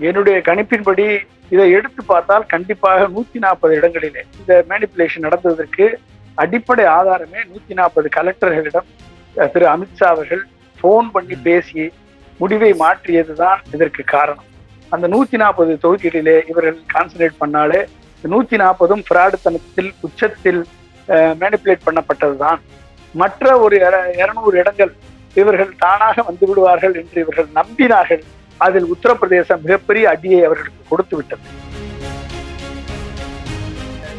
என்னுடைய கணிப்பின்படி இதை எடுத்து பார்த்தால் கண்டிப்பாக 140 இடங்களிலே இந்த மேனிப்புலேஷன் நடந்ததற்கு அடிப்படை ஆதாரமே 140 கலெக்டர்களிடம் திரு அமித்ஷா அவர்கள் போன் பண்ணி பேசி முடிவை மாற்றியதுதான் இதற்கு காரணம். அந்த 140 தொகுதிகளிலே இவர்கள் கான்சன்ட்ரேட் பண்ணாலே 140 பிராடுத்தனத்தில் உச்சத்தில் மேனிப்புலேட் பண்ணப்பட்டதுதான். மற்ற ஒரு 200 இடங்கள் இவர்கள் தானாக வந்து விடுவார்கள் என்று இவர்கள் நம்பினார்கள். அதில் உத்தரப்பிரதேசம் மிகப்பெரிய அடியை அவர்களுக்கு கொடுத்து விட்டது.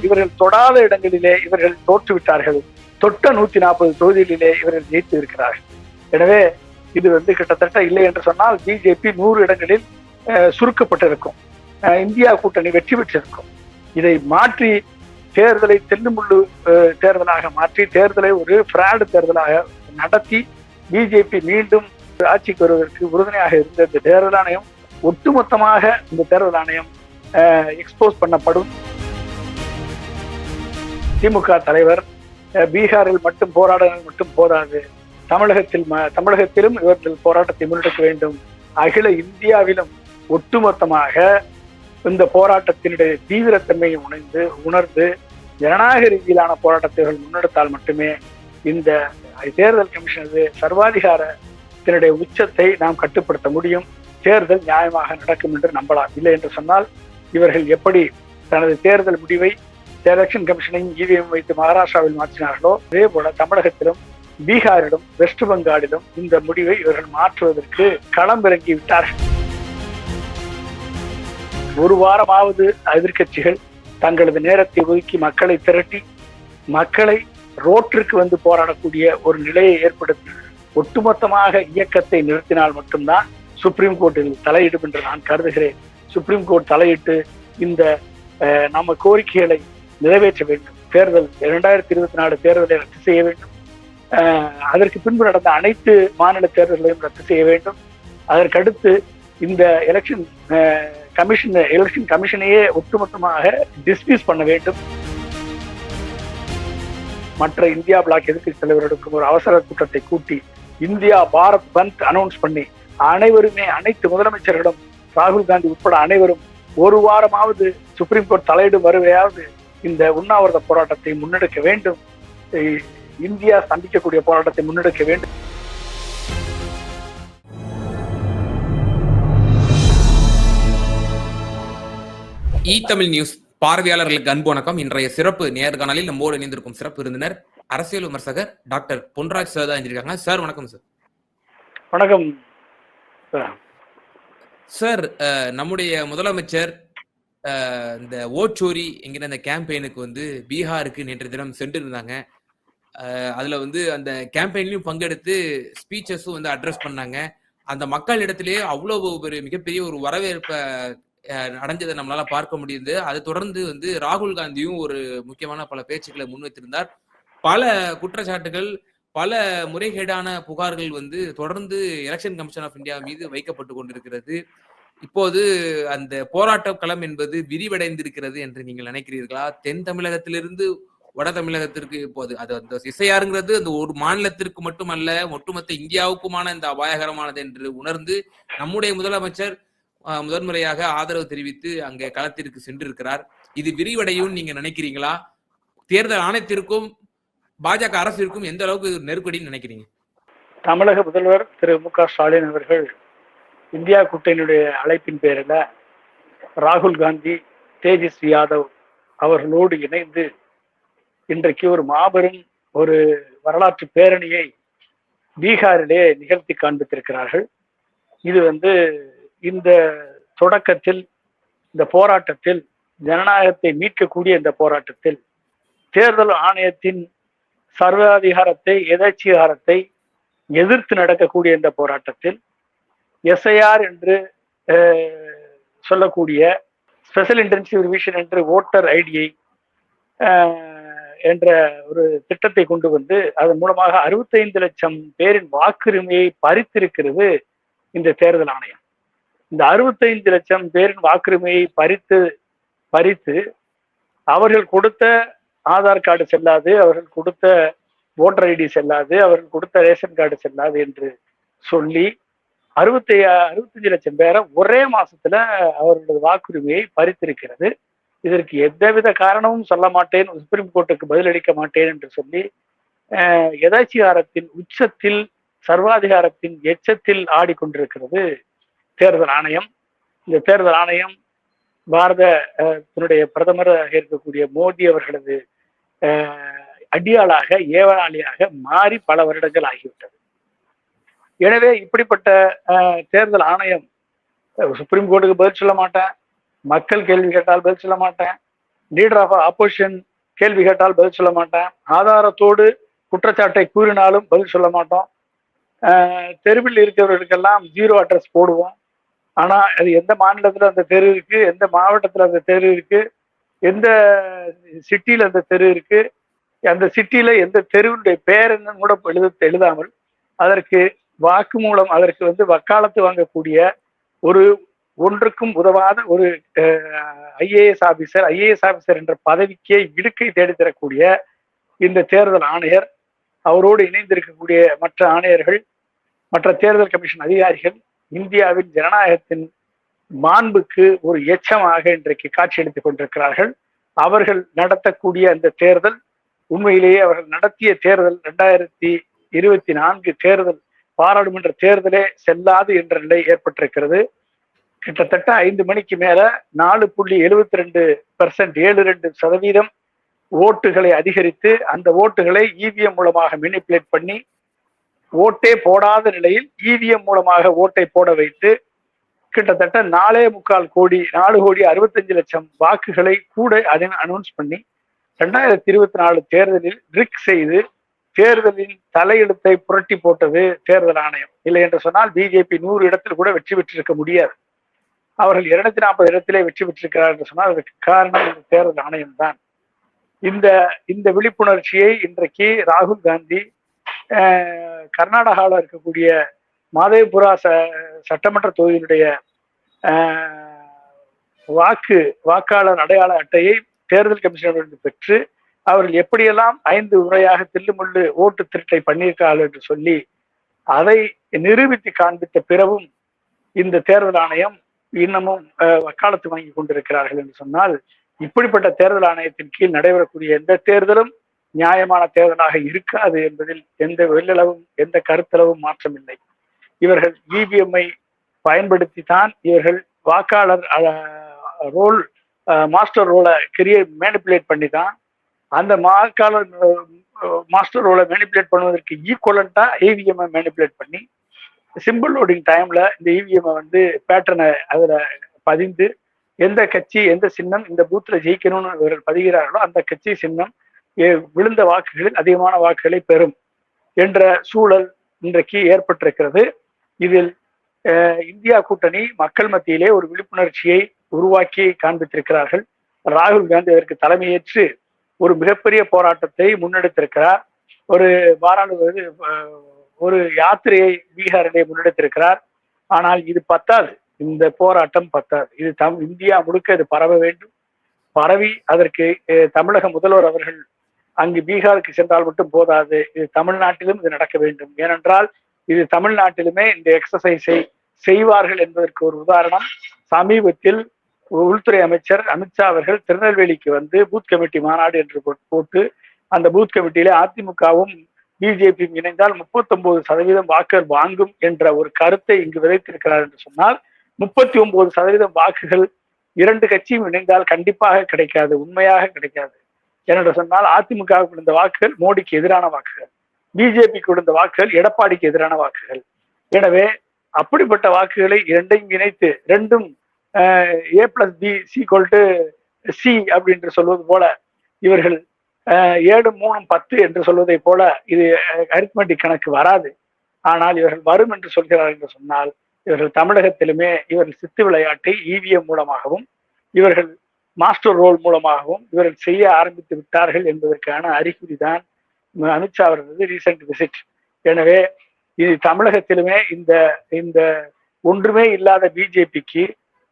இவர்கள் தொடாத இடங்களிலே இவர்கள் தோற்றுவிட்டார்கள். தொட்ட 140 தொகுதிகளிலே இவர்கள் ஜெயித்து இருக்கிறார்கள். எனவே இது கிட்டத்தட்ட இல்லை என்று சொன்னால் பிஜேபி 100 இடங்களில் சுருக்கப்பட்டிருக்கும். இந்தியா கூட்டணி வெற்றி பெற்றிருக்கும். இதை மாற்றி தேர்தலை தெல்லுமுள்ளு தேர்தலாக மாற்றி தேர்தலை ஒரு பிராடு தேர்தலாக நடத்தி பிஜேபி மீண்டும் ஆட்சிக்கு வருவதற்கு உறுதுணையாக இருந்த இந்த தேர்தல் ஆணையம் ஒட்டுமொத்தமாக இந்த தேர்தல் ஆணையம் எக்ஸ்போஸ் பண்ணப்படும். திமுக தலைவர் பீகாரில் மட்டும் போராடுங்கள் மட்டும் போதாது, தமிழகத்திலும் இவர்கள் போராட்டத்தை முன்னெடுக்க வேண்டும். அகில இந்தியாவிலும் ஒட்டுமொத்தமாக இந்த போராட்டத்தினுடைய தீவிரத்தன்மையை உணர்ந்து ஜனநாயக ரீதியிலான போராட்டத்தை முன்னெடுத்தால் மட்டுமே இந்த தேர்தல் கமிஷனது சர்வாதிகாரத்தினுடைய உச்சத்தை நாம் கட்டுப்படுத்த முடியும். தேர்தல் நியாயமாக நடக்கும் என்று நம்பலாம். இல்லை என்று சொன்னால் இவர்கள் எப்படி தனது தேர்தல் முடிவை எலெக்ஷன் கமிஷனையும் இவிஎம் வைத்து மகாராஷ்டிராவில் மாற்றினார்களோ அதே போல தமிழகத்திலும் பீகாரிலும் வெஸ்ட் பெங்காலிலும் இந்த முடிவை இவர்கள் மாற்றுவதற்கு களமிறங்கி விட்டார்கள். ஒரு வாரமாவது எதிர்கட்சிகள் தங்களது நேரத்தை ஒதுக்கி மக்களை திரட்டி மக்களை ரோட்டிற்கு வந்து போராடக்கூடிய ஒரு நிலையை ஏற்படுத்தி ஒட்டுமொத்தமாக இயக்கத்தை நிறுத்தினால் மட்டும்தான் சுப்ரீம் கோர்ட்டில் தலையிடும் என்று நான் கருதுகிறேன். சுப்ரீம் கோர்ட் தலையிட்டு இந்த நம்ம கோரிக்கைகளை நிறைவேற்ற வேண்டும். தேர்தல் 2024 தேர்தலை ரத்து செய்ய வேண்டும். அதற்கு பின்பு நடந்த அனைத்து மாநில தேர்தல்களையும் ரத்து செய்ய வேண்டும். அதற்கடுத்து இந்த எலெக்ஷன் கமிஷனையே ஒட்டுமொத்தமாக டிஸ்மிஸ் பண்ண வேண்டும். மற்ற இந்தியா பிளாக் எதிர்க்கட்சி தலைவர்களுக்கும் ஒரு அவசர கூட்டத்தை கூட்டி இந்தியா பாரத் பந்த் அனௌன்ஸ் பண்ணி அனைத்து முதலமைச்சர்களும் ராகுல் காந்தி உட்பட அனைவரும் ஒரு வாரமாவது சுப்ரீம் கோர்ட் தலையிடும் வருவையாவது இந்த உண்ணாவிரத போராட்டத்தை முன்னெடுக்க வேண்டும். இந்தியா சந்திக்கக்கூடிய போராட்டத்தை முன்னெடுக்க வேண்டும். தமிழ் நியூஸ் பார்வையாளர்களுக்கு அன்பு வணக்கம். இன்றைய சிறப்பு நேர்காணலில் நம்மோடு இணைந்திருக்கும் சிறப்பு விருந்தினர் அரசியல் விமர்சகர் டாக்டர் பொன்ராஜ் சார் தான் இருக்காங்க. சார் வணக்கம். சார் வணக்கம் சார். நம்முடைய முதலமைச்சர் இந்த ஓச்சோரி என்கிற அந்த கேம்பெயினுக்கு பீகாருக்கு நேற்று தினம் சென்றிருந்தாங்க. அதுல அந்த கேம்பெயின்லயும் பங்கெடுத்து ஸ்பீச்சஸும் அட்ரஸ் பண்ணாங்க. அந்த மக்களிடத்திலேயே அவ்வளவு ஒரு மிகப்பெரிய ஒரு வரவேற்பை அடைஞ்சதை நம்மளால பார்க்க முடியுது. அதை தொடர்ந்து ராகுல் காந்தியும் ஒரு முக்கியமான பல பேச்சுக்களை முன்வைத்திருந்தார். பல குற்றச்சாட்டுகள், பல முறைகேடான புகார்கள் தொடர்ந்து எலெக்ஷன் கமிஷன் ஆஃப் இந்தியா மீது வைக்கப்பட்டு கொண்டிருக்கிறது. இப்போது அந்த போராட்ட களம் என்பது விரிவடைந்திருக்கிறது என்று நீங்கள் நினைக்கிறீர்களா? தென் தமிழகத்திலிருந்து வட தமிழகத்திற்கு இப்போது அது அந்த இசையாருங்கிறது அந்த ஒரு மாநிலத்திற்கு மட்டுமல்ல, ஒட்டுமொத்த இந்தியாவுக்குமான இந்த அபாயகரமானது என்று உணர்ந்து நம்முடைய முதலமைச்சர் முதன்முறையாக ஆதரவு தெரிவித்து அங்கே களத்திற்கு சென்றிருக்கிறார். இது விரிவடையும் நீங்க நினைக்கிறீங்களா? தேர்தல் ஆணையத்திற்கும் பாஜக அரசிற்கும் எந்த அளவுக்கு நெருக்கடின்னு நினைக்கிறீங்க? தமிழக முதல்வர் திரு மு.க. ஸ்டாலின் அவர்கள் இந்தியா கூட்டணியுடைய அழைப்பின் பேரில் ராகுல் காந்தி, தேஜஸ்வி யாதவ் அவர்களோடு இணைந்து இன்றைக்கு ஒரு மாபெரும் ஒரு வரலாற்று பேரணியை பீகாரிலே நிகழ்த்தி காண்பித்திருக்கிறார்கள். இது இந்த தொடக்கத்தில், இந்த போராட்டத்தில், ஜனநாயகத்தை மீட்கக்கூடிய இந்த போராட்டத்தில் தேர்தல் ஆணையத்தின் சர்வாதிகாரத்தை, எதேச்சதிகாரத்தை எதிர்த்து நடக்கக்கூடிய இந்த போராட்டத்தில் எஸ்ஐஆர் என்று சொல்லக்கூடிய ஸ்பெஷல் இன்டென்சிவ் ரிவிஷன் என்று ஓட்டர் ஐடியை என்ற ஒரு திட்டத்தை கொண்டு அதன் மூலமாக 65 லட்சம் பேரின் வாக்குரிமையை பறித்திருக்கிறது இந்த தேர்தல் ஆணையம். இந்த 65 லட்சம் பேரின் வாக்குரிமையை பறித்து அவர்கள் கொடுத்த ஆதார் கார்டு செல்லாது, அவர்கள் கொடுத்த ஓட்டர் ஐடி செல்லாது, அவர்கள் கொடுத்த ரேஷன் கார்டு செல்லாது என்று சொல்லி 65 லட்சம் பேரை ஒரே மாசத்துல அவர்களது வாக்குரிமையை பறித்திருக்கிறது. இதற்கு எந்தவித காரணமும் சொல்ல மாட்டேன், சுப்ரீம் கோர்ட்டுக்கு பதிலளிக்க மாட்டேன் என்று சொல்லி எதாச்சிகாரத்தின் உச்சத்தில், சர்வாதிகாரத்தின் எச்சத்தில் ஆடிக்கொண்டிருக்கிறது தேர்தல் ஆணையம். இந்த தேர்தல் ஆணையம் பாரத தன்னுடைய பிரதமராக இருக்கக்கூடிய மோடி அவர்களது அடியாளாக, ஏவலாளியாக மாறி பல வருடங்கள் ஆகிவிட்டது. எனவே இப்படிப்பட்ட தேர்தல் ஆணையம் சுப்ரீம் கோர்ட்டுக்கு பதில் சொல்ல மாட்டேன், மக்கள் கேள்வி கேட்டால் பதில் சொல்ல மாட்டேன், லீடர் ஆஃப் ஆப்போசிஷன் கேள்வி கேட்டால் பதில் சொல்ல மாட்டேன், ஆதாரத்தோடு குற்றச்சாட்டை கூறினாலும் பதில் சொல்ல மாட்டோம், தெருவில் இருக்கிறவர்களுக்கெல்லாம் 0 அட்ரஸ் போடுவோம். ஆனா அது எந்த மாநிலத்துல அந்த தெரு இருக்கு, எந்த மாவட்டத்துல அந்த தெரு இருக்கு, எந்த சிட்டியில அந்த தெரு இருக்கு, அந்த சிட்டியில எந்த தெருவுடைய பேர் என்னன்னு கூட எழுதாமல் அதற்கு வாக்குமூலம், அதற்கு வக்காலத்து வாங்கக்கூடிய ஒரு ஒன்றுக்கும் உதவாத ஒரு ஐஏஎஸ் ஆபீசர் என்ற பதவிக்கே இடுக்கை தேடித்தரக்கூடிய இந்த தேர்தல் ஆணையர், அவரோடு இணைந்திருக்கக்கூடிய மற்ற ஆணையர்கள், மற்ற தேர்தல் கமிஷன் அதிகாரிகள் இந்தியாவின் ஜனநாயகத்தின் மாண்புக்கு ஒரு எச்சமாக இன்றைக்கு காட்சியளித்துக் கொண்டிருக்கிறார்கள். அவர்கள் நடத்தக்கூடிய அந்த தேர்தல், உண்மையிலேயே அவர்கள் நடத்திய தேர்தல் 2024 தேர்தல், பாராளுமன்ற தேர்தலே செல்லாது என்ற நிலை ஏற்பட்டிருக்கிறது. கிட்டத்தட்ட 5 மணிக்கு மேல 4.72% ஓட்டுகளை அதிகரித்து அந்த ஓட்டுகளை இவிஎம் மூலமாக மேனிபுலேட் பண்ணி ஓட்டே போடாத நிலையில் இவிஎம் மூலமாக ஓட்டை போட வைத்து கிட்டத்தட்ட 4.25 கோடி 4,65,00,000 வாக்குகளை கூட அனௌன்ஸ் பண்ணி 2024 தேர்தலில் ரிக் செய்து தேர்தலின் தலையெழுத்தை புரட்டி போட்டது தேர்தல் ஆணையம். இல்லை என்று சொன்னால் பிஜேபி 100 இடத்தில் கூட வெற்றி பெற்றிருக்க முடியாது. அவர்கள் 240 இடத்திலே வெற்றி பெற்றிருக்கிறார் என்று சொன்னால் அதற்கு காரணம் இந்த தேர்தல் ஆணையம் தான். இந்த விழிப்புணர்ச்சியை இன்றைக்கு ராகுல் காந்தி கர்நாடகாவில் இருக்கக்கூடிய மாதேபுரா சட்டமன்ற தொகுதியினுடைய வாக்காளர் அடையாள அட்டையை தேர்தல் கமிஷனரிடம் பெற்று அவர்கள் எப்படியெல்லாம் 5 முறையாக தில்லுமுள்ளு ஓட்டு திருட்டை பண்ணியிருக்கிறார்கள் என்று சொல்லி அதை நிரூபித்து காண்பித்த பிறகும் இந்த தேர்தல் ஆணையம் இன்னமும் வக்காலத்து வாங்கி கொண்டிருக்கிறார்கள் என்று சொன்னால், இப்படிப்பட்ட தேர்தல் ஆணையத்தின் கீழ் நடைபெறக்கூடிய எந்த தேர்தலும் நியாயமான தேர்தலாக இருக்காது என்பதில் எந்த வெள்ளளவும் எந்த கருத்தளவும் மாற்றமில்லை. இவர்கள் இவிஎம்ஐ பயன்படுத்தி தான் இவர்கள் வாக்காளர் ரோல் மாஸ்டர் ரோலை மேனிபுலேட் பண்ணி தான் அந்த வாக்காளர் மாஸ்டர் ரோலை மேனிபுலேட் பண்ணுவதற்கு ஈக்குவலண்டா இவிஎம்ஐ மேனிபுலேட் பண்ணி சிம்பிள் லோடிங் டைம்ல இந்த இவிஎம்ஐ பேட்டர்னை அதுல பதிந்து எந்த கட்சி எந்த சின்னம் இந்த பூத்துல ஜெயிக்கணும்னு இவர்கள் பதிகிறார்களோ அந்த கட்சி சின்னம் விழுந்த வாக்குகளில் அதிகமான வாக்குகளை பெறும் என்ற சூழல் இன்றைக்கு ஏற்பட்டிருக்கிறது. இதில் இந்தியா கூட்டணி மக்கள் மத்தியிலே ஒரு விழிப்புணர்ச்சியை உருவாக்கி காண்பித்திருக்கிறார்கள். ராகுல் காந்தி அதற்கு தலைமையேற்று ஒரு மிகப்பெரிய போராட்டத்தை முன்னெடுத்திருக்கிறார். ஒரு யாத்திரையை பீகாரிலே முன்னெடுத்திருக்கிறார். ஆனால் இது பத்தாது, இந்த போராட்டம் பத்தாது. இது இந்தியா முழுக்க இது பரவ வேண்டும். பரவி அதற்கு தமிழக முதல்வர் அவர்கள் அங்கு பீகாருக்கு சென்றால் மட்டும் போதாது, இது தமிழ்நாட்டிலும் இது நடக்க வேண்டும். ஏனென்றால் இது தமிழ்நாட்டிலுமே இந்த எக்ஸசைஸை செய்வார்கள் என்பதற்கு ஒரு உதாரணம், சமீபத்தில் உள்துறை அமைச்சர் அமித்ஷா அவர்கள் திருநெல்வேலிக்கு வந்து பூத் கமிட்டி மாநாடு என்று போட்டு அந்த பூத் கமிட்டியிலே அதிமுகவும் பிஜேபியும் இணைந்தால் 39% வாக்குகள் வாங்கும் என்ற ஒரு கருத்தை இங்கு விதைத்திருக்கிறார் என்று சொன்னால் 39% வாக்குகள் 2 கட்சியும் இணைந்தால் கண்டிப்பாக கிடைக்காது, உண்மையாக கிடைக்காது. ஏனென்று சொன்னால் அதிமுகவுக்கு விழுந்த வாக்குகள் மோடிக்கு எதிரான வாக்குகள், பிஜேபிக்கு விழுந்த வாக்குகள் எடப்பாடிக்கு எதிரான வாக்குகள். எனவே அப்படிப்பட்ட வாக்குகளை இரண்டையும் இணைத்து ரெண்டும் A+B சி அப்படின்னு சொல்வது போல இவர்கள் 7 3 10 என்று சொல்வதை போல இது அரித்மெட்டிக் கணக்கு வராது. ஆனால் இவர்கள் வரும் என்று சொல்கிறார்கள் என்று சொன்னால் இவர்கள் தமிழகத்திலுமே இவர்கள் சித்து விளையாட்டை இவிஎம் மூலமாகவும் இவர்கள் மாஸ்டர் ரோல் மூலமாகவும் இவர்கள் செய்ய ஆரம்பித்து விட்டார்கள் என்பதற்கான அறிகுறி தான் அமித்ஷா அவர்களது ரீசெண்ட் விசிட். எனவே இது தமிழகத்திலுமே இந்த ஒன்றுமே இல்லாத பிஜேபிக்கு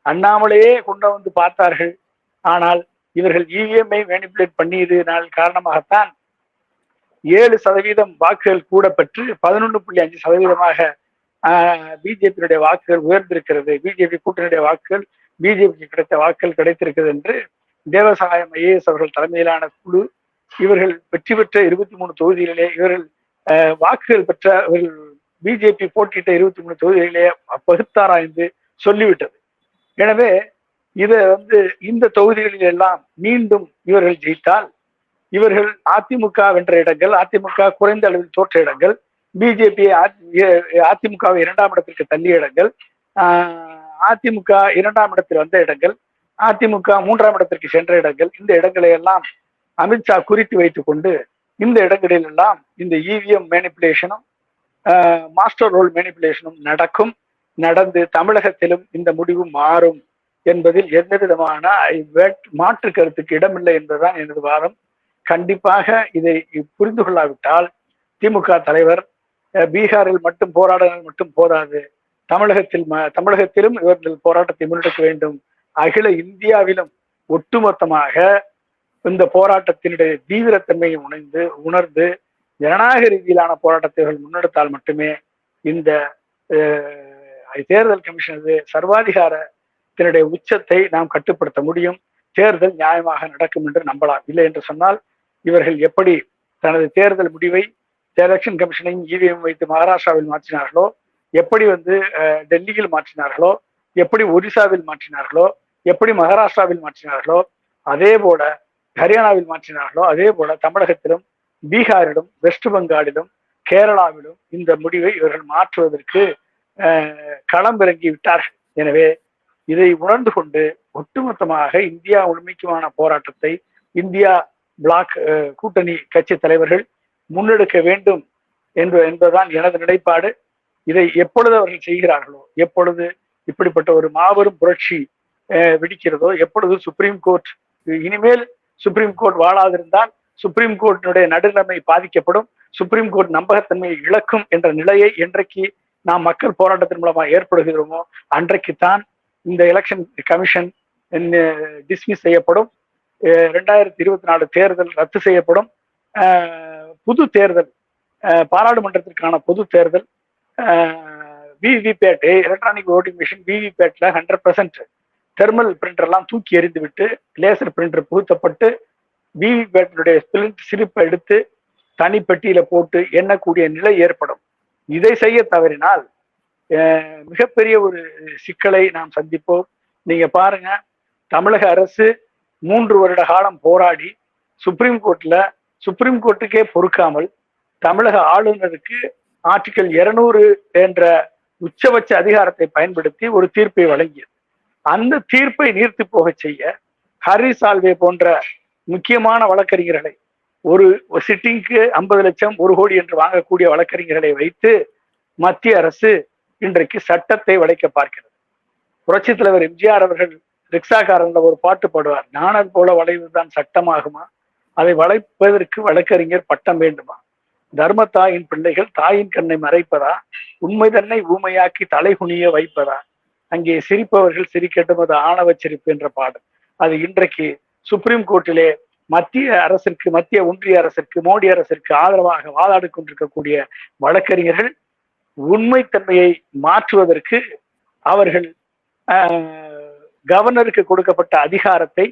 அண்ணாமலையே கொண்டு வந்து பார்த்தார்கள். ஆனால் இவர்கள் இவிஎம்ஐ மேனிபுலேட் பண்ணியதனால் காரணமாகத்தான் 7% வாக்குகள் கூட பெற்று 11.5% பிஜேபியுடைய வாக்குகள் உயர்ந்திருக்கிறது, பிஜேபி கூட்டணியுடைய வாக்குகள் பிஜேபிக்கு கிடைத்த வாக்குகள் கிடைத்திருக்கிறது என்று தேவசகாயம் ஐஏஎஸ் அவர்கள் தலைமையிலான குழு இவர்கள் வெற்றி பெற்ற 23 தொகுதிகளிலே இவர்கள் வாக்குகள் பெற்ற பிஜேபி போட்டியிட்ட 23 தொகுதிகளிலே பகுத்தாராய்ந்து சொல்லிவிட்டது. எனவே இதை இந்த தொகுதிகளில் எல்லாம் மீண்டும் இவர்கள் ஜெயித்தால் இவர்கள் அதிமுக வென்ற இடங்கள், அதிமுக குறைந்த அளவில் தோற்ற இடங்கள், பிஜேபி அதிமுகவை 2ஆம் இடத்திற்கு தள்ளிய இடங்கள், அதிமுக 2ஆம் இடத்தில் வந்த இடங்கள், அதிமுக 3ஆம் இடத்திற்கு சென்ற இடங்கள், இந்த இடங்களை எல்லாம் அமித்ஷா குறித்து வைத்துக் கொண்டு இந்த இடங்களில் எல்லாம் இந்த இவிஎம் மேனிப்புலேஷனும் மாஸ்டர் ரோல் மேனிப்புலேஷனும் நடந்து தமிழகத்திலும் இந்த முடிவு மாறும் என்பதில் எந்த விதமான மாற்று கருத்துக்கு இடமில்லை என்பதுதான் எனது வாதம். கண்டிப்பாக இதை புரிந்து கொள்ளாவிட்டால் திமுக தலைவர் பீகாரில் மட்டும் போராடுங்கள் மட்டும் போதாது, தமிழகத்திலும் இவர்கள் போராட்டத்தை முன்னெடுக்க வேண்டும், அகில இந்தியாவிலும் ஒட்டுமொத்தமாக இந்த போராட்டத்தினுடைய தீவிரத்தன்மையை உணர்ந்து ஜனநாயக ரீதியிலான போராட்டத்தை முன்னெடுத்தால் மட்டுமே இந்த தேர்தல் கமிஷனது சர்வாதிகாரத்தினுடைய உச்சத்தை நாம் கட்டுப்படுத்த முடியும், தேர்தல் நியாயமாக நடக்கும் என்று நம்பலாம். இல்லை என்று சொன்னால் இவர்கள் எப்படி தனது தேர்தல் முடிவை எலெக்ஷன் கமிஷனையும் இவிஎம் வைத்து மகாராஷ்டிராவில் மாற்றினார்களோ, எப்படி டெல்லியில் மாற்றினார்களோ, எப்படி ஒரிசாவில் மாற்றினார்களோ, எப்படி மகாராஷ்டிராவில் மாற்றினார்களோ, அதே போல ஹரியானாவில் மாற்றினார்களோ, அதே போல தமிழகத்திலும் பீகாரிலும் வெஸ்ட் பெங்காலிலும் கேரளாவிலும் இந்த முடிவை இவர்கள் மாற்றுவதற்கு களமிறங்கி விட்டார்கள். எனவே இதை உணர்ந்து கொண்டு ஒட்டுமொத்தமாக இந்தியா முழுமைக்குமான போராட்டத்தை இந்தியா பிளாக் கூட்டணி கட்சி தலைவர்கள் முன்னெடுக்க வேண்டும் என்பதுதான் எனது நிலைப்பாடு. இதை எப்பொழுது அவர்கள் செய்கிறார்களோ, எப்பொழுது இப்படிப்பட்ட ஒரு மாபெரும் புரட்சி வெடிக்கிறதோ, எப்பொழுது சுப்ரீம் கோர்ட் இனிமேல் சுப்ரீம் கோர்ட் வாழாதிருந்தால் சுப்ரீம் கோர்ட்டினுடைய நடுநிலைமை பாதிக்கப்படும், சுப்ரீம் கோர்ட் நம்பகத்தன்மையை இழக்கும் என்ற நிலையை என்றைக்கு நாம் மக்கள் போராட்டத்தின் மூலமாக ஏற்படுகிறோமோ அன்றைக்குத்தான் இந்த எலெக்ஷன் கமிஷன் டிஸ்மிஸ் செய்யப்படும், 2024 தேர்தல் ரத்து செய்யப்படும், புது தேர்தல் பாராளுமன்றத்திற்கான பொது தேர்தல் விவிபேட் எலக்ட்ரானிக் ஓட்டிங் மிஷின் விவிபேட்ல 100% தெர்மல் பிரிண்டர் எல்லாம் தூக்கி எறிந்துவிட்டு லேசர் பிரிண்டர் புகுத்தப்பட்டு விவிபேட்டினுடைய சிலிப்பை எடுத்து தனி பெட்டியில போட்டு எண்ணக்கூடிய நிலை ஏற்படும். இதை செய்ய தவறினால் மிகப்பெரிய ஒரு சிக்கலை நாம் சந்திப்போம். நீங்க பாருங்க, தமிழக அரசு 3 வருட காலம் போராடி சுப்ரீம் கோர்ட்டுக்கே பொறுக்காமல் தமிழக ஆளுநருக்கு ஆர்டிகல் 200 என்ற உச்சபட்ச அதிகாரத்தை பயன்படுத்தி ஒரு தீர்ப்பை வழங்கியது. அந்த தீர்ப்பை நீர்த்து போக செய்ய ஹரி சால்வே போன்ற முக்கியமான வழக்கறிஞர்களை, ஒரு சிட்டிங்க்கு 50 லட்சம் 1 கோடி என்று வாங்கக்கூடிய வழக்கறிஞர்களை வைத்து மத்திய அரசு இன்றைக்கு சட்டத்தை வளைக்க பார்க்கிறது. புரட்சி தலைவர் எம்ஜிஆர் அவர்கள் ரிக்ஷாக்காரன்ல ஒரு பாட்டு பாடுவார், நாணல் போல வளைவுதான் சட்டமாகுமா, அதை வளைப்பதற்கு வழக்கறிஞர் பட்டம் வேண்டுமா, தர்மத்தாயின் பிள்ளைகள் தாயின் கண்ணை மறைப்பதா, உண்மை தன்னை ஊமையாக்கி தலைகுனிய வைப்பதா, அங்கே சிரிப்பவர்கள் சிரிக்கட்டும் அது ஆணவ சிரிப்பு என்ற பாடல். அது இன்றைக்கு சுப்ரீம் கோர்ட்டிலே மத்திய ஒன்றிய அரசிற்கு மோடி அரசிற்கு ஆதரவாக வாதாடி கொண்டிருக்கக்கூடிய வழக்கறிஞர்கள் உண்மைத்தன்மையை மாற்றுவதற்கு அவர்கள் கவர்னருக்கு கொடுக்கப்பட்ட அதிகாரத்தை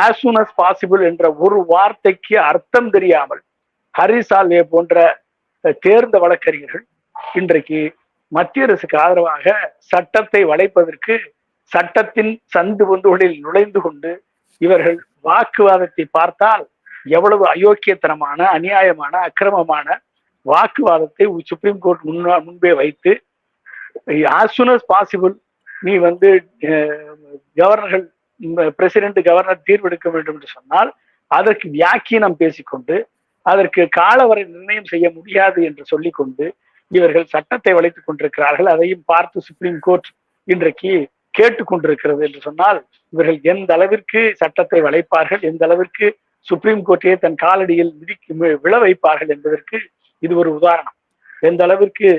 as soon as possible என்ற ஒரு வார்த்தைக்கு அர்த்தம் தெரியாமல் ஹரி சால்வே போன்ற தேர்ந்த வழக்கறிஞர்கள் இன்றைக்கு மத்திய அரசுக்கு ஆதரவாக சட்டத்தை வளைப்பதற்கு சட்டத்தின் சந்து பொந்துகளில் நுழைந்து கொண்டு இவர்கள் வாக்குவாதத்தை பார்த்தால் எவ்வளவு அயோக்கியத்தனமான அநியாயமான அக்கிரமமான வாக்குவாதத்தை சுப்ரீம் கோர்ட் முன்பே வைத்து as soon as possible நீ கவர்னர்கள் பிரசிடென்ட் கவர்னர் தீர்வெடுக்க வேண்டும் என்று சொன்னால் அதற்கு வியாக்கியம் பேசிக்கொண்டு அதற்கு காலவரை நிர்ணயம் செய்ய முடியாது என்று சொல்லிக்கொண்டு இவர்கள் சட்டத்தை வளைத்துக் கொண்டிருக்கிறார்கள். அதையும் பார்த்து சுப்ரீம் கோர்ட் இன்றைக்கு கேட்டுக்கொண்டிருக்கிறது என்று சொன்னால் இவர்கள் எந்த அளவிற்கு சட்டத்தை வளைப்பார்கள், எந்த அளவிற்கு சுப்ரீம் கோர்ட்டையே தன் காலடியில் விழ வைப்பார்கள் என்பதற்கு இது ஒரு உதாரணம். எந்த அளவிற்கு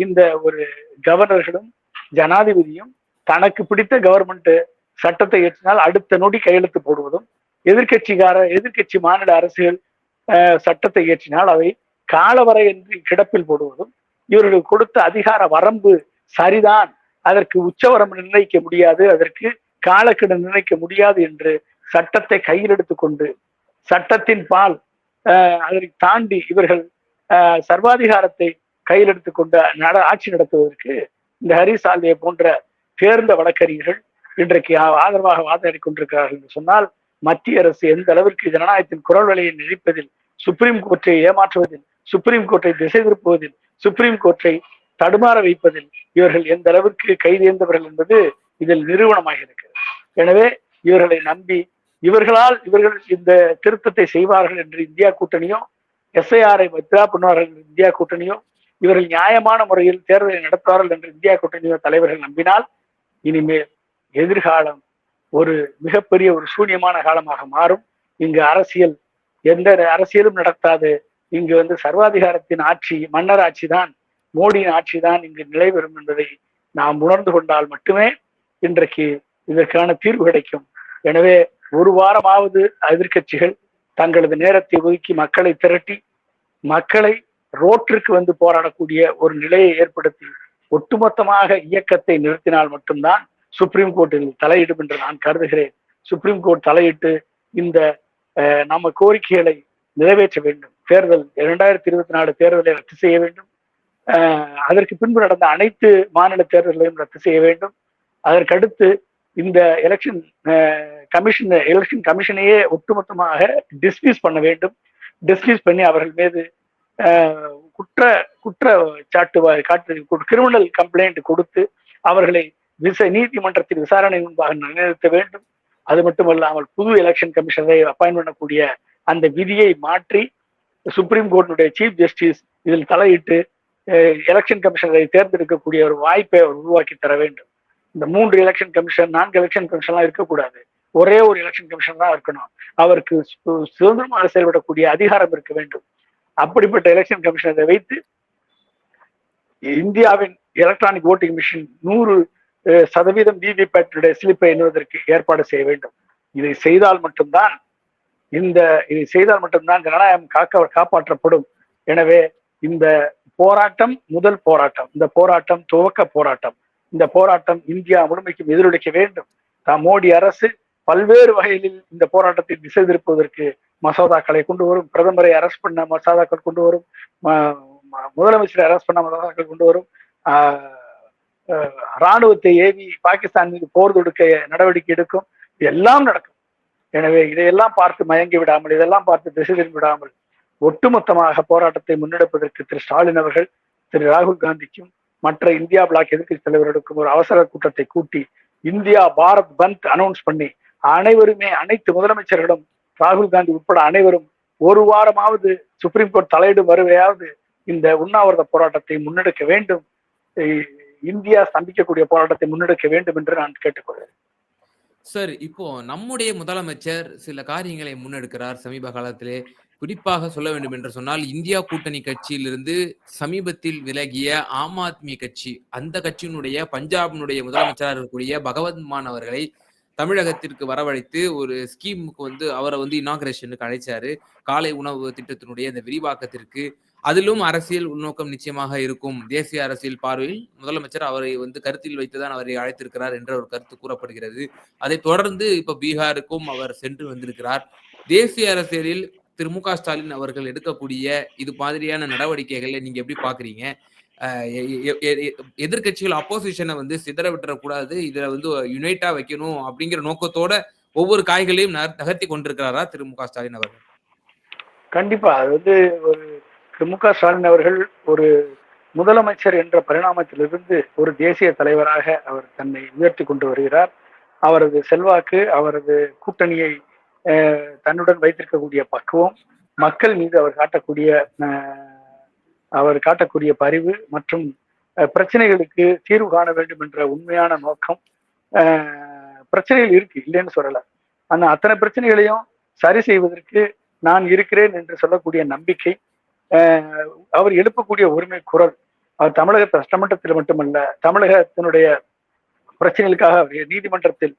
இந்த ஒரு கவர்னர்களும் ஜனாதிபதியும் தனக்கு பிடித்த கவர்மெண்ட் சட்டத்தை ஏற்றினால் அடுத்த நொடி கையெழுத்து போடுவதும், எதிர்கட்சி மாநில அரசுகள் சட்டத்தை ஏற்றினால் அவை காலவரை என்று கிடப்பில் போடுவதும், இவர்களுக்கு கொடுத்த அதிகார வரம்பு சரிதான், அதற்கு உச்சவரம்பு நிர்ணயிக்க முடியாது, அதற்கு காலக்கெடு நிர்ணயிக்க முடியாது என்று சட்டத்தை கையில் எடுத்துக்கொண்டு சட்டத்தின் பால் அதனை தாண்டி இவர்கள் சர்வாதிகாரத்தை கையில் எடுத்துக்கொண்டு ஆட்சி நடத்துவதற்கு இந்த ஹரிஸ் சால்வே போன்ற தேர்ந்த வழக்கறிஞர்கள் இன்றைக்கு ஆதரவாக வாதாடி கொண்டிருக்கிறார்கள் என்று சொன்னால், மத்திய அரசு எந்த அளவிற்கு ஜனநாயகத்தின் குரல் வலையை நெறிப்பதில், சுப்ரீம் கோர்ட்டை ஏமாற்றுவதில், சுப்ரீம் கோர்ட்டை திசை திருப்புவதில், சுப்ரீம் கோர்ட்டை தடுமாற வைப்பதில் இவர்கள் எந்த அளவிற்கு கைதேர்ந்தவர்கள் என்பது இதில் நிரூபணமாக இருக்கிறது. எனவே இவர்களை நம்பி இவர்கள் இந்த திருத்தத்தை செய்வார்கள் என்று இந்தியா கூட்டணியோ, எஸ்ஐஆரை வித்ரா பண்ணுவார்கள் என்று இந்தியா கூட்டணியோ, இவர்கள் நியாயமான முறையில் தேர்தலை நடத்துவார்கள் என்று இந்தியா கூட்டணியோ தலைவர்கள் நம்பினால் இனிமேல் எதிர்காலம் ஒரு மிகப்பெரிய ஒரு சூன்யமான காலமாக மாறும். இங்கு அரசியல் எந்த அரசியலும் நடத்தாது. இங்கு சர்வாதிகாரத்தின் ஆட்சி, மன்னர் ஆட்சி தான், மோடியின் ஆட்சி தான் இங்கு நிலைபெறும் என்பதை நாம் உணர்ந்து கொண்டால் மட்டுமே இன்றைக்கு இதற்கான தீர்வு கிடைக்கும். எனவே ஒரு வாரமாவது எதிர்கட்சிகள் தங்களது நேரத்தை ஒதுக்கி மக்களை திரட்டி மக்களை ரோட்டிற்கு போராடக்கூடிய ஒரு நிலையை ஏற்படுத்தி ஒட்டுமொத்தமாக இயக்கத்தை நிறுத்தினால் மட்டும்தான் சுப்ரீம் கோர்ட்டில் தலையிடும் என்று நான் கருதுகிறேன். சுப்ரீம் கோர்ட் தலையிட்டு இந்த நம்ம கோரிக்கைகளை நிறைவேற்ற வேண்டும். தேர்தல் 2024 தேர்தலை ரத்து செய்ய வேண்டும். அதற்கு பின்பு நடந்த அனைத்து மாநில தேர்தல்களையும் ரத்து செய்ய வேண்டும். அதற்கடுத்து இந்த எலெக்ஷன் கமிஷனையே ஒட்டுமொத்தமாக டிஸ்மிஸ் பண்ண வேண்டும். டிஸ்மிஸ் பண்ணி அவர்கள் மீது குற்ற சாட்டு கிரிமினல் கம்ப்ளைண்ட் கொடுத்து அவர்களை நீதிமன்றத்தின் விசாரணை முன்பாக நிலைநிறுத்த வேண்டும். அது மட்டுமல்லாமல் புது எலெக்ஷன் கமிஷனரை அப்பாயின்ட் பண்ணக்கூடிய அந்த விதியை மாற்றி சுப்ரீம் கோர்ட்டினுடைய சீஃப் ஜஸ்டிஸ் இதில் தலையிட்டு எலெக்ஷன் கமிஷனரை தேர்ந்தெடுக்கக்கூடிய ஒரு வாய்ப்பை அவர் உருவாக்கி தர வேண்டும். இந்த 3 எலெக்ஷன் கமிஷன் 4 எலெக்ஷன் கமிஷன்லாம் இருக்கக்கூடாது. ஒரே ஒரு எலெக்ஷன் கமிஷன் தான் இருக்கணும். அவருக்கு சுதந்திரமாக செயல்படக்கூடிய அதிகாரம் இருக்க வேண்டும். அப்படிப்பட்ட எலெக்ஷன் கமிஷனரை வைத்து இந்தியாவின் எலக்ட்ரானிக் ஓட்டிங் மிஷின் 100% விவிபேட்டுடைய ஸ்லிப்பை எண்ணுவதற்கு ஏற்பாடு செய்ய வேண்டும். இதை செய்தால் மட்டும்தான் ஜனநாயகம் காப்பாற்றப்படும். எனவே இந்த போராட்டம் முதல் போராட்டம், இந்த போராட்டம் துவக்க போராட்டம். இந்த போராட்டம் இந்தியா முழுமைக்கும் எதிரொலிக்க வேண்டும். மோடி அரசு பல்வேறு வகைகளில் இந்த போராட்டத்தை திசை திருப்புவதற்கு மசோதாக்களை கொண்டு வரும், பிரதமரை அரெஸ்ட் பண்ண மசோதாக்கள் கொண்டு வரும், முதலமைச்சரை அரெஸ்ட் பண்ண மசோதாக்கள் கொண்டு வரும், இராணுவத்தை ஏவி பாகிஸ்தான் மீது போர் தொடுக்க நடவடிக்கை எடுக்கும். எல்லாம் நடக்கும். எனவே இதையெல்லாம் பார்த்து மயங்கி விடாமல், இதெல்லாம் பார்த்து திசை திரும்பி விடாமல் ஒட்டுமொத்தமாக போராட்டத்தை முன்னெடுப்பதற்கு திரு ஸ்டாலின் அவர்கள் திரு ராகுல் காந்திக்கும் மற்ற இந்தியா பிளாக் எதிர்க்கட்சி தலைவர்களுக்கும் ஒரு அவசர கூட்டத்தை கூட்டி இந்தியா பாரத் பந்த் அனௌன்ஸ் பண்ணி அனைத்து முதலமைச்சர்களும் ராகுல் காந்தி உட்பட அனைவரும் ஒரு வாரமாவது சுப்ரீம் கோர்ட் தலையிடும் வருவையாவது இந்த உண்ணாவிரத போராட்டத்தை முன்னெடுக்க வேண்டும். இந்தியா ஸ்தம்பிக்கக்கூடிய போராட்டத்தை முன்னெடுக்க வேண்டும் என்று நான் கேட்டுக்கொள்கிறேன். சார், இப்போ நம்முடைய முதலமைச்சர் சில காரியங்களை முன்னெடுக்கிறார் சமீப காலத்திலே. குறிப்பாக சொல்ல வேண்டும் என்று சொன்னால், இந்தியா கூட்டணி கட்சியிலிருந்து சமீபத்தில் விலகிய ஆம் ஆத்மி கட்சி, அந்த கட்சியினுடைய பஞ்சாபினுடைய முதலமைச்சராக இருக்கக்கூடிய பகவந்த் மான் அவர்களை தமிழகத்திற்கு வரவழைத்து ஒரு ஸ்கீமுக்கு அவரை இனாகரேஷனுக்கு அழைச்சாரு. காலை உணவு திட்டத்தினுடைய இந்த விரிவாக்கத்திற்கு. அதிலும் அரசியல் உள்நோக்கம் நிச்சயமாக இருக்கும். தேசிய அரசியல் பார்வையில் முதலமைச்சர் அவரை கருத்தில் வைத்துதான் அவரை அழைத்திருக்கிறார் என்ற ஒரு கருத்து கூறப்படுகிறது. அதை தொடர்ந்து இப்ப பீகாருக்கும் அவர் சென்று வந்திருக்கிறார். தேசிய அரசியலில் திரு மு க ஸ்டாலின் அவர்கள் எடுக்கக்கூடிய இது மாதிரியான நடவடிக்கைகளை நீங்க எப்படி பாக்குறீங்க? எதிர்கட்சிகள் அப்போசிஷனை சிதற விட்டுறக்கூடாது, இதுல யுனைட்டா வைக்கணும் அப்படிங்கிற நோக்கத்தோட ஒவ்வொரு காய்களையும் நகர்த்தி கொண்டிருக்கிறாரா திரு மு க ஸ்டாலின் அவர்கள்? கண்டிப்பா. அது ஒரு திரு மு க ஸ்டாலின் அவர்கள் ஒரு முதலமைச்சர் என்ற பரிணாமத்திலிருந்து ஒரு தேசிய தலைவராக அவர் தன்னை உயர்த்தி கொண்டு வருகிறார். அவரது செல்வாக்கு, அவரது கூட்டணியை தன்னுடன் வைத்திருக்கக்கூடிய பக்குவம், மக்கள் மீது அவர் காட்டக்கூடிய பரிவு மற்றும் பிரச்சனைகளுக்கு தீர்வு காண வேண்டும் என்ற உண்மையான நோக்கம். பிரச்சனைகள் இருக்கு, இல்லைன்னு சொல்லல. ஆனா அத்தனை பிரச்சனைகளையும் சரி செய்வதற்கு நான் இருக்கிறேன் என்று சொல்லக்கூடிய நம்பிக்கை, அவர் எழுப்பக்கூடிய உரிமை குரல், அவர் தமிழக சட்டமன்றத்தில் மட்டுமல்ல, தமிழகத்தினுடைய பிரச்சனைகளுக்காக நீதிமன்றத்தில்,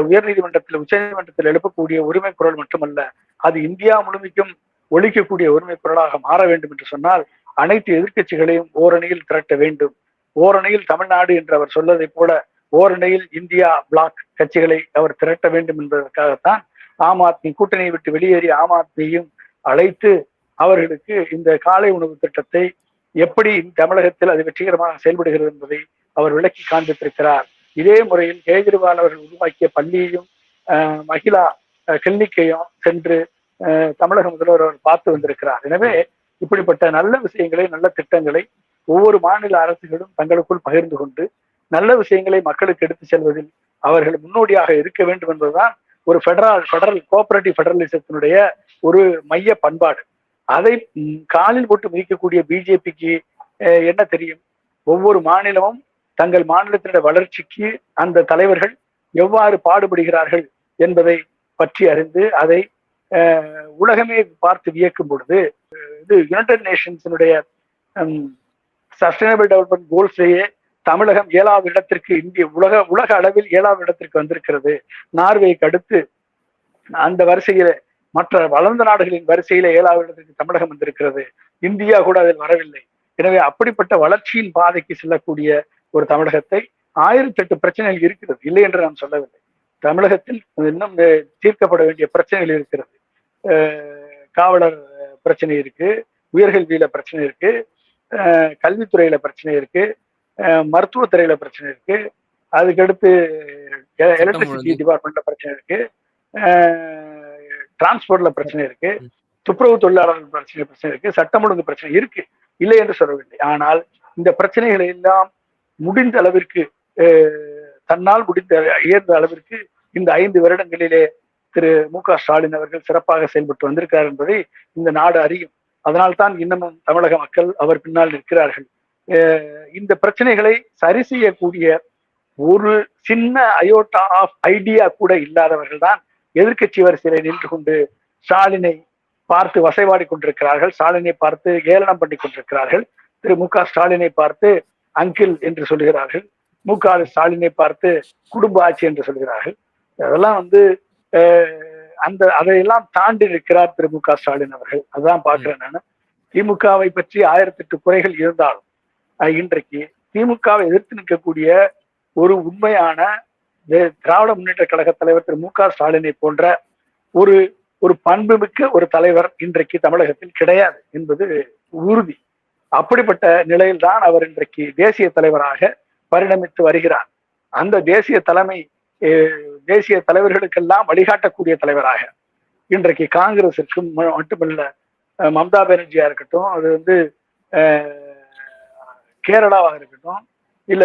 உயர் நீதிமன்றத்தில், உச்ச நீதிமன்றத்தில் எழுப்பக்கூடிய உரிமை குரல் மட்டுமல்ல, அது இந்தியா முழுமைக்கும் ஒழிக்கக்கூடிய உரிமை குரலாக மாற வேண்டும் என்று சொன்னால் அனைத்து எதிர்க்கட்சிகளையும் ஓரணியில் திரட்ட வேண்டும். ஓரணியில் தமிழ்நாடு என்று அவர் சொல்வதை போல ஓரணியில் இந்தியா பிளாக் கட்சிகளை அவர் திரட்ட வேண்டும் என்பதற்காகத்தான் ஆம் ஆத்மி கூட்டணியை விட்டு வெளியேறி ஆம் ஆத்மியையும் அழைத்து அவர்களுக்கு இந்த காலை உணவு திட்டத்தை எப்படி தமிழகத்தில் அது வெற்றிகரமாக செயல்படுகிறது என்பதை அவர் விளக்கி காண்பித்திருக்கிறார். இதே முறையில் கேஜ்ரிவால் அவர்கள் உருவாக்கிய பள்ளியையும் மகிழா கிளினிக்கையும் சென்று தமிழக முதல்வர் அவர் பார்த்து வந்திருக்கிறார். எனவே இப்படிப்பட்ட நல்ல விஷயங்களை, நல்ல திட்டங்களை ஒவ்வொரு மாநில அரசுகளும் தங்களுக்குள் பகிர்ந்து கொண்டு நல்ல விஷயங்களை மக்களுக்கு எடுத்து செல்வதில் அவர்கள் முன்னோடியாக இருக்க வேண்டும் என்பதுதான் ஒரு ஃபெடரல் கோஆபரேட்டிவ் ஃபெடரலிசத்தினுடைய ஒரு மைய பண்பாடு. அதை காலில் போட்டு மிதிக்கக்கூடிய பிஜேபிக்கு என்ன தெரியும்? ஒவ்வொரு மாநிலமும் தங்கள் மாநிலத்தினுடைய வளர்ச்சிக்கு அந்த தலைவர்கள் எவ்வாறு பாடுபடுகிறார்கள் என்பதை பற்றி அறிந்து அதை உலகமே பார்த்து வியக்கும் பொழுது இது யுனைடெட் நேஷன்ஸினுடைய சஸ்டைனபிள் டெவலப்மெண்ட் கோல்ஸையே தமிழகம் 7வது இடத்திற்கு இந்திய உலக அளவில் 7வது இடத்திற்கு வந்திருக்கிறது. நார்வேக்கு அடுத்து அந்த வரிசையில மற்ற வளர்ந்த நாடுகளின் வரிசையில 7வது இடத்திற்கு தமிழகம் வந்திருக்கிறது. இந்தியா கூட அதில் வரவில்லை. எனவே அப்படிப்பட்ட வளர்ச்சியின் பாதைக்கு செல்லக்கூடிய ஒரு தமிழகத்தை 1008 பிரச்சனைகள் இருக்கிறது, இல்லை என்று நான் சொல்லவில்லை. தமிழகத்தில் இன்னும் தீர்க்கப்பட வேண்டிய பிரச்சனைகள் இருக்கிறது. காவலர் பிரச்சனை இருக்கு, உயர்கல்வியில பிரச்சனை இருக்கு, கல்வித்துறையில பிரச்சனை இருக்கு, மருத்துவத்துறையில பிரச்சனை இருக்கு, அதுக்கடுத்து எலக்ட்ரிசிட்டி டிபார்ட்மெண்ட்ல பிரச்சனை இருக்கு, டிரான்ஸ்போர்ட்ல பிரச்சனை இருக்கு, துப்புரவு தொழிலாளர்கள் பிரச்சனை இருக்கு, சட்டம் ஒழுங்கு பிரச்சனை இருக்கு, இல்லை என்று சொல்லவில்லை. ஆனால் இந்த பிரச்சனைகளை எல்லாம் முடிந்த அளவிற்கு தன்னால் முடிந்த இயன்ற அளவிற்கு இந்த 5 வருடங்களிலே திரு மு.க. ஸ்டாலின் அவர்கள் சிறப்பாக செயல்பட்டு வந்திருக்கிறார் என்பதை இந்த நாடு அறியும். அதனால்தான் இன்னமும் தமிழக மக்கள் அவர் பின்னால் நிற்கிறார்கள். இந்த பிரச்சனைகளை சரி செய்யக்கூடிய ஒரு சின்ன அயோட்டா ஆஃப் ஐடியா கூட இல்லாதவர்கள் தான் எதிர்கட்சி வரிசையில நின்று கொண்டு ஸ்டாலினை பார்த்து வசைவாடி கொண்டிருக்கிறார்கள், ஸ்டாலினை பார்த்து ஏளனம் பண்ணி கொண்டிருக்கிறார்கள், திரு மு.க. ஸ்டாலினை பார்த்து அங்கிள் என்று சொல்கிறார்கள், மு.க. ஸ்டாலினை பார்த்து குடும்ப ஆட்சி என்று சொல்கிறார்கள். அதெல்லாம் அதையெல்லாம் தாண்டி இருக்கிறார் திரு மு.க. ஸ்டாலின் அவர்கள். அதுதான் பாக்குறேன் நான். திமுகவை பற்றி 1008 குறைகள் இருந்தாலும் இன்றைக்கு திமுகவை எதிர்த்து நிற்கக்கூடிய ஒரு உண்மையான திராவிட முன்னேற்ற கழக தலைவர் திரு மு.க. ஸ்டாலினை போன்ற ஒரு பண்புமிக்க ஒரு தலைவர் இன்றைக்கு தமிழகத்தில் கிடையாது என்பது உறுதி. அப்படிப்பட்ட நிலையில்தான் அவர் இன்றைக்கு தேசிய தலைவராக பரிணமித்து வருகிறார். அந்த தேசிய தலைவர்களுக்கெல்லாம் வழிகாட்டக்கூடிய தலைவராக இன்றைக்கு காங்கிரசிற்கும் மட்டுமல்ல, மம்தா பானர்ஜியா இருக்கட்டும், அது கேரளாவாக இருக்கட்டும், இல்ல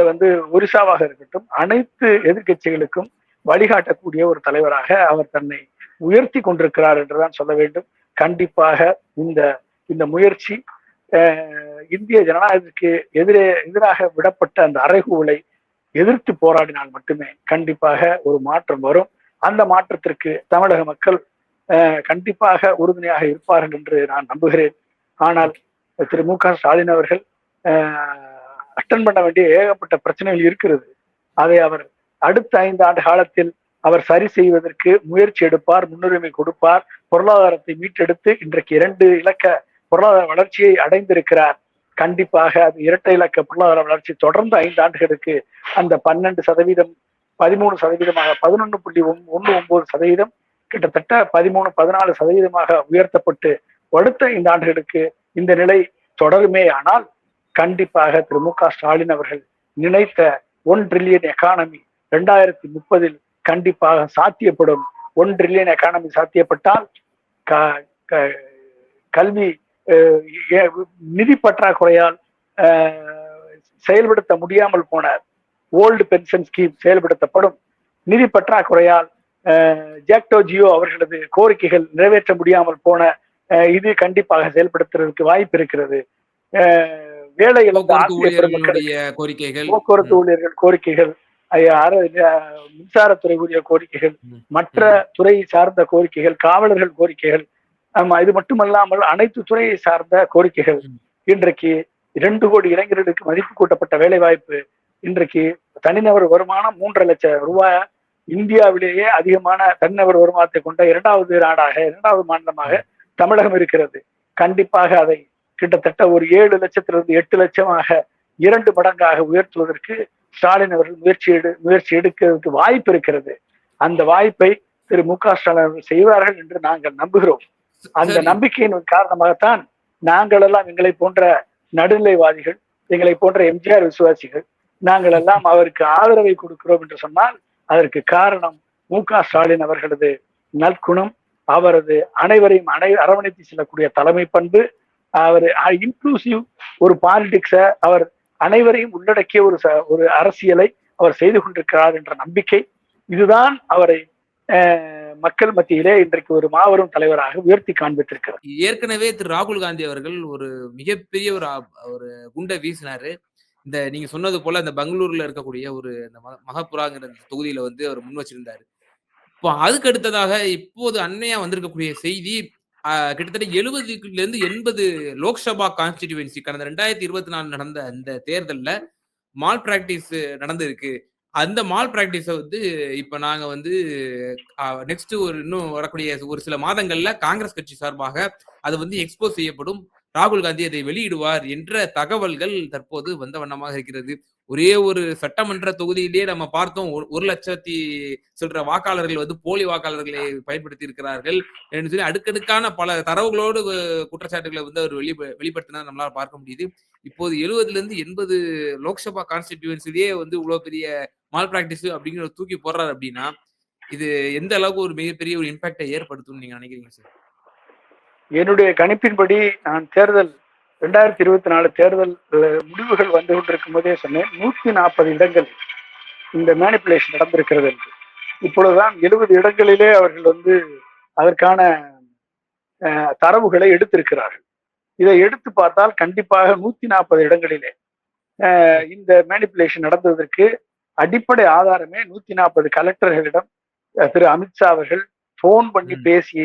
ஒரிசாவாக இருக்கட்டும், அனைத்து எதிர்கட்சிகளுக்கும் வழிகாட்டக்கூடிய ஒரு தலைவராக அவர் தன்னை உயர்த்தி கொண்டிருக்கிறார் என்றுதான் சொல்ல வேண்டும். கண்டிப்பாக இந்த முயற்சி இந்திய ஜனநாயகத்திற்கு எதிராக விடப்பட்ட அந்த அறைகூவலை எதிர்த்து போராடினால் மட்டுமே கண்டிப்பாக ஒரு மாற்றம் வரும். அந்த மாற்றத்திற்கு தமிழக மக்கள் கண்டிப்பாக உறுதுணையாக இருப்பார்கள் என்று நான் நம்புகிறேன். ஆனால் திரு மு.க. ஸ்டாலின் அவர்கள் அட்டன் பண்ண வேண்டிய ஏகப்பட்ட பிரச்சனைகள் இருக்கிறது. அதை அவர் அடுத்த 5 ஆண்டு காலத்தில் அவர் சரி செய்வதற்கு முயற்சி எடுப்பார், முன்னுரிமை கொடுப்பார். பொருளாதாரத்தை மீட்டெடுத்து இன்றைக்கு 2 இலக்க பொருளாதார வளர்ச்சியை அடைந்திருக்கிறார். கண்டிப்பாக அது 2 இலக்க பொருளாதார வளர்ச்சி தொடர்ந்து 5 ஆண்டுகளுக்கு அந்த 12% 13%, 11.19% கிட்டத்தட்ட 13-14% உயர்த்தப்பட்டு அடுத்த 5 ஆண்டுகளுக்கு இந்த நிலை தொடருமே. ஆனால் கண்டிப்பாக திரு மு.க. ஸ்டாலின் அவர்கள் நினைத்த 1 ட்ரில்லியன் எக்கானமி 2030 கண்டிப்பாக சாத்தியப்படும். 1 ட்ரில்லியன் எக்கானமி சாத்தியப்பட்டால் கல்வி நிதி பற்றாக்குறையால் செயல்படுத்த முடியாமல் போன ஓல்டு பென்ஷன் ஸ்கீம் செயல்படுத்தப்படும். நிதி பற்றாக்குறையால் ஜாக்டோ ஜியோ அவர்களது கோரிக்கைகள் நிறைவேற்ற முடியாமல் போன இது கண்டிப்பாக செயல்படுத்துறதுக்கு வாய்ப்பு இருக்கிறது. வேலை இழந்த போக்குவரத்து ஊழியர்கள் கோரிக்கைகள், மின்சாரத்துறை ஊழியர் கோரிக்கைகள், மற்ற துறை சார்ந்த கோரிக்கைகள், காவலர்கள் கோரிக்கைகள், இது மட்டுமல்லாமல் அனைத்து துறையை சார்ந்த கோரிக்கைகள். இன்றைக்கு 2 கோடி இளைஞர்களுக்கு மதிப்பு கூட்டப்பட்ட வேலை வாய்ப்பு. இன்றைக்கு தனிநபர் வருமானம் 3.5 லட்சம் ரூபாய். இந்தியாவிலேயே அதிகமான தனிநபர் வருமானத்தை கொண்ட 2வது மாநிலமாக தமிழகம் இருக்கிறது. கண்டிப்பாக அதை கிட்டத்தட்ட ஒரு 7 லட்சத்திலிருந்து 8 லட்சமாக 2 மடங்காக உயர்த்துவதற்கு ஸ்டாலின் அவர்கள் முயற்சி எடுக்கிறதுக்கு வாய்ப்பு இருக்கிறது. அந்த வாய்ப்பை திரு மு.க. ஸ்டாலின் அவர்கள் செய்வார்கள் என்று நாங்கள் நம்புகிறோம். அந்த நம்பிக்கையின் காரணமாகத்தான் நாங்கள் எல்லாம் எங்களை போன்ற நடுநிலைவாதிகள், எங்களை போன்ற எம்ஜிஆர் விசுவாசிகள், நாங்கள் எல்லாம் அவருக்கு ஆதரவை கொடுக்கிறோம் என்று சொன்னால் அதற்கு காரணம் மு.க. ஸ்டாலின் அவர்களது நற்குணம், அவரது அனைவரையும் அரவணைத்து செல்லக்கூடிய தலைமை பண்பு, அவர் இன்க்ளூசிவ் ஒரு பாலிடிக்ஸ அவர் அனைவரையும் உள்ளடக்கிய ஒரு அரசியலை அவர் செய்து கொண்டிருக்கிறார் என்ற நம்பிக்கை, இதுதான் அவரை மக்கள் மத்தியிலே இன்றைக்கு ஒரு மாபெரும் தலைவராக உயர்த்தி காண்பித்திருக்கிறார். ஏற்கனவே திரு ராகுல் காந்தி அவர்கள் ஒரு மிகப்பெரிய ஒரு குண்டை வீசினாரு. இந்த நீங்க சொன்னது போல இந்த பெங்களூர்ல இருக்கக்கூடிய ஒரு மகப்புராங்கிற தொகுதியில வந்து அவர் முன் வச்சிருந்தாரு. இப்போ அதுக்கு அடுத்ததாக இப்போது அண்மையா வந்திருக்கக்கூடிய செய்தி, கிட்டத்தட்ட 70லிருந்து 80 லோக்சபா கான்ஸ்டிடியூவன்சி கடந்த 2024 நடந்த அந்த தேர்தல்ல மால் பிராக்டிஸ் நடந்திருக்கு. அந்த மால் பிராக்டிஸ வந்து இப்ப நாங்க வந்து நெக்ஸ்ட் இன்னும் வரக்கூடிய ஒரு சில மாதங்கள்ல காங்கிரஸ் கட்சி சார்பாக அது வந்து எக்ஸ்போஸ் செய்யப்படும். ராகுல் காந்தி அதை வெளியிடுவார் என்ற தகவல்கள் தற்போது வந்த வண்ணமாக இருக்கிறது. ஒரே ஒரு சட்டமன்ற தொகுதியிலேயே நம்ம பார்த்தோம் 1 லட்சத்தி சில்லற வாக்காளர்கள் வந்து போலி வாக்காளர்களை பயன்படுத்தி இருக்கிறார்கள் என்று சொல்லி அடுக்கடுக்கான பல தரவுகளோடு குற்றச்சாட்டுகளை வந்து அவர் வெளிப்படுத்தினா நம்மளால பார்க்க முடியுது. இப்போது 70லிருந்து 80 லோக்சபா கான்ஸ்டிடியூவன்சிலேயே வந்து இவ்வளவு பெரிய மால் பிராக்டிஸ் அப்படிங்கிற தூக்கி போடுறாரு அப்படின்னா இது எந்த அளவுக்கு ஒரு மிகப்பெரிய ஒரு இம்பாக்டை ஏற்படுத்தும் நீங்க நினைக்கிறீங்க சார்? என்னுடைய கணிப்பின்படி நான் 2024 தேர்தல் முடிவுகள் வந்து கொண்டிருக்கும் போதே சொன்னேன், 140 இடங்கள் இந்த மேனிப்புலேஷன் நடந்திருக்கிறது என்று. இப்பொழுதுதான் 70 இடங்களிலே அவர்கள் வந்து அதற்கான தரவுகளை எடுத்திருக்கிறார்கள். இதை எடுத்து பார்த்தால் கண்டிப்பாக 140 இடங்களிலே இந்த மேனிப்புலேஷன் நடந்ததற்கு அடிப்படை ஆதாரமே 140 கலெக்டர்களிடம் திரு அமித்ஷா அவர்கள் போன் பண்ணி பேசி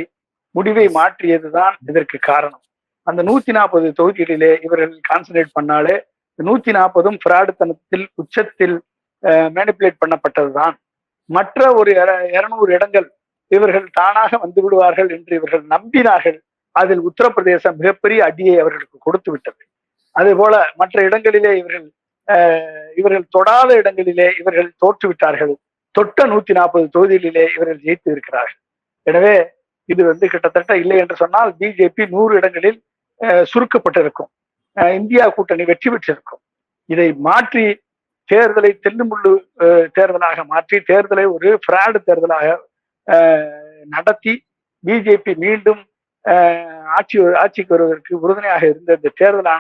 முடிவை மாற்றியதுதான் இதற்கு காரணம். அந்த 140 தொகுதிகளிலே இவர்கள் கான்சன்ட்ரேட் பண்ணாலே 140ம் பிராடுத்தனத்தில் உச்சத்தில் மேனிப்புலேட் பண்ணப்பட்டதுதான். மற்ற ஒரு 200 இடங்கள் இவர்கள் தானாக வந்து விடுவார்கள் என்று இவர்கள் நம்பினார்கள். அதில் உத்தரப்பிரதேசம் மிகப்பெரிய அடியை அவர்களுக்கு கொடுத்து விட்டது. அதே போல மற்ற இடங்களிலே இவர்கள் தொடாத இடங்களிலே இவர்கள் தோற்றுவிட்டார்கள். தொட்ட 140 தொகுதிகளிலே இவர்கள் ஜெயித்து இருக்கிறார்கள். எனவே இது வந்து கிட்டத்தட்ட இல்லை என்று சொன்னால் பிஜேபி 100 இடங்களில் சுருக்கப்பட்டிருக்கும். இந்தியா கூட்டணி வெற்றி பெற்றிருக்கும். இதை மாற்றி தேர்தலை தெல்லுமுள்ளு தேர்தலாக மாற்றி தேர்தலை ஒரு பிராடு தேர்தலாக நடத்தி பிஜேபி மீண்டும் ஆட்சிக்கு வருவதற்கு உறுதுணையாக இருந்த இந்த தேர்தல்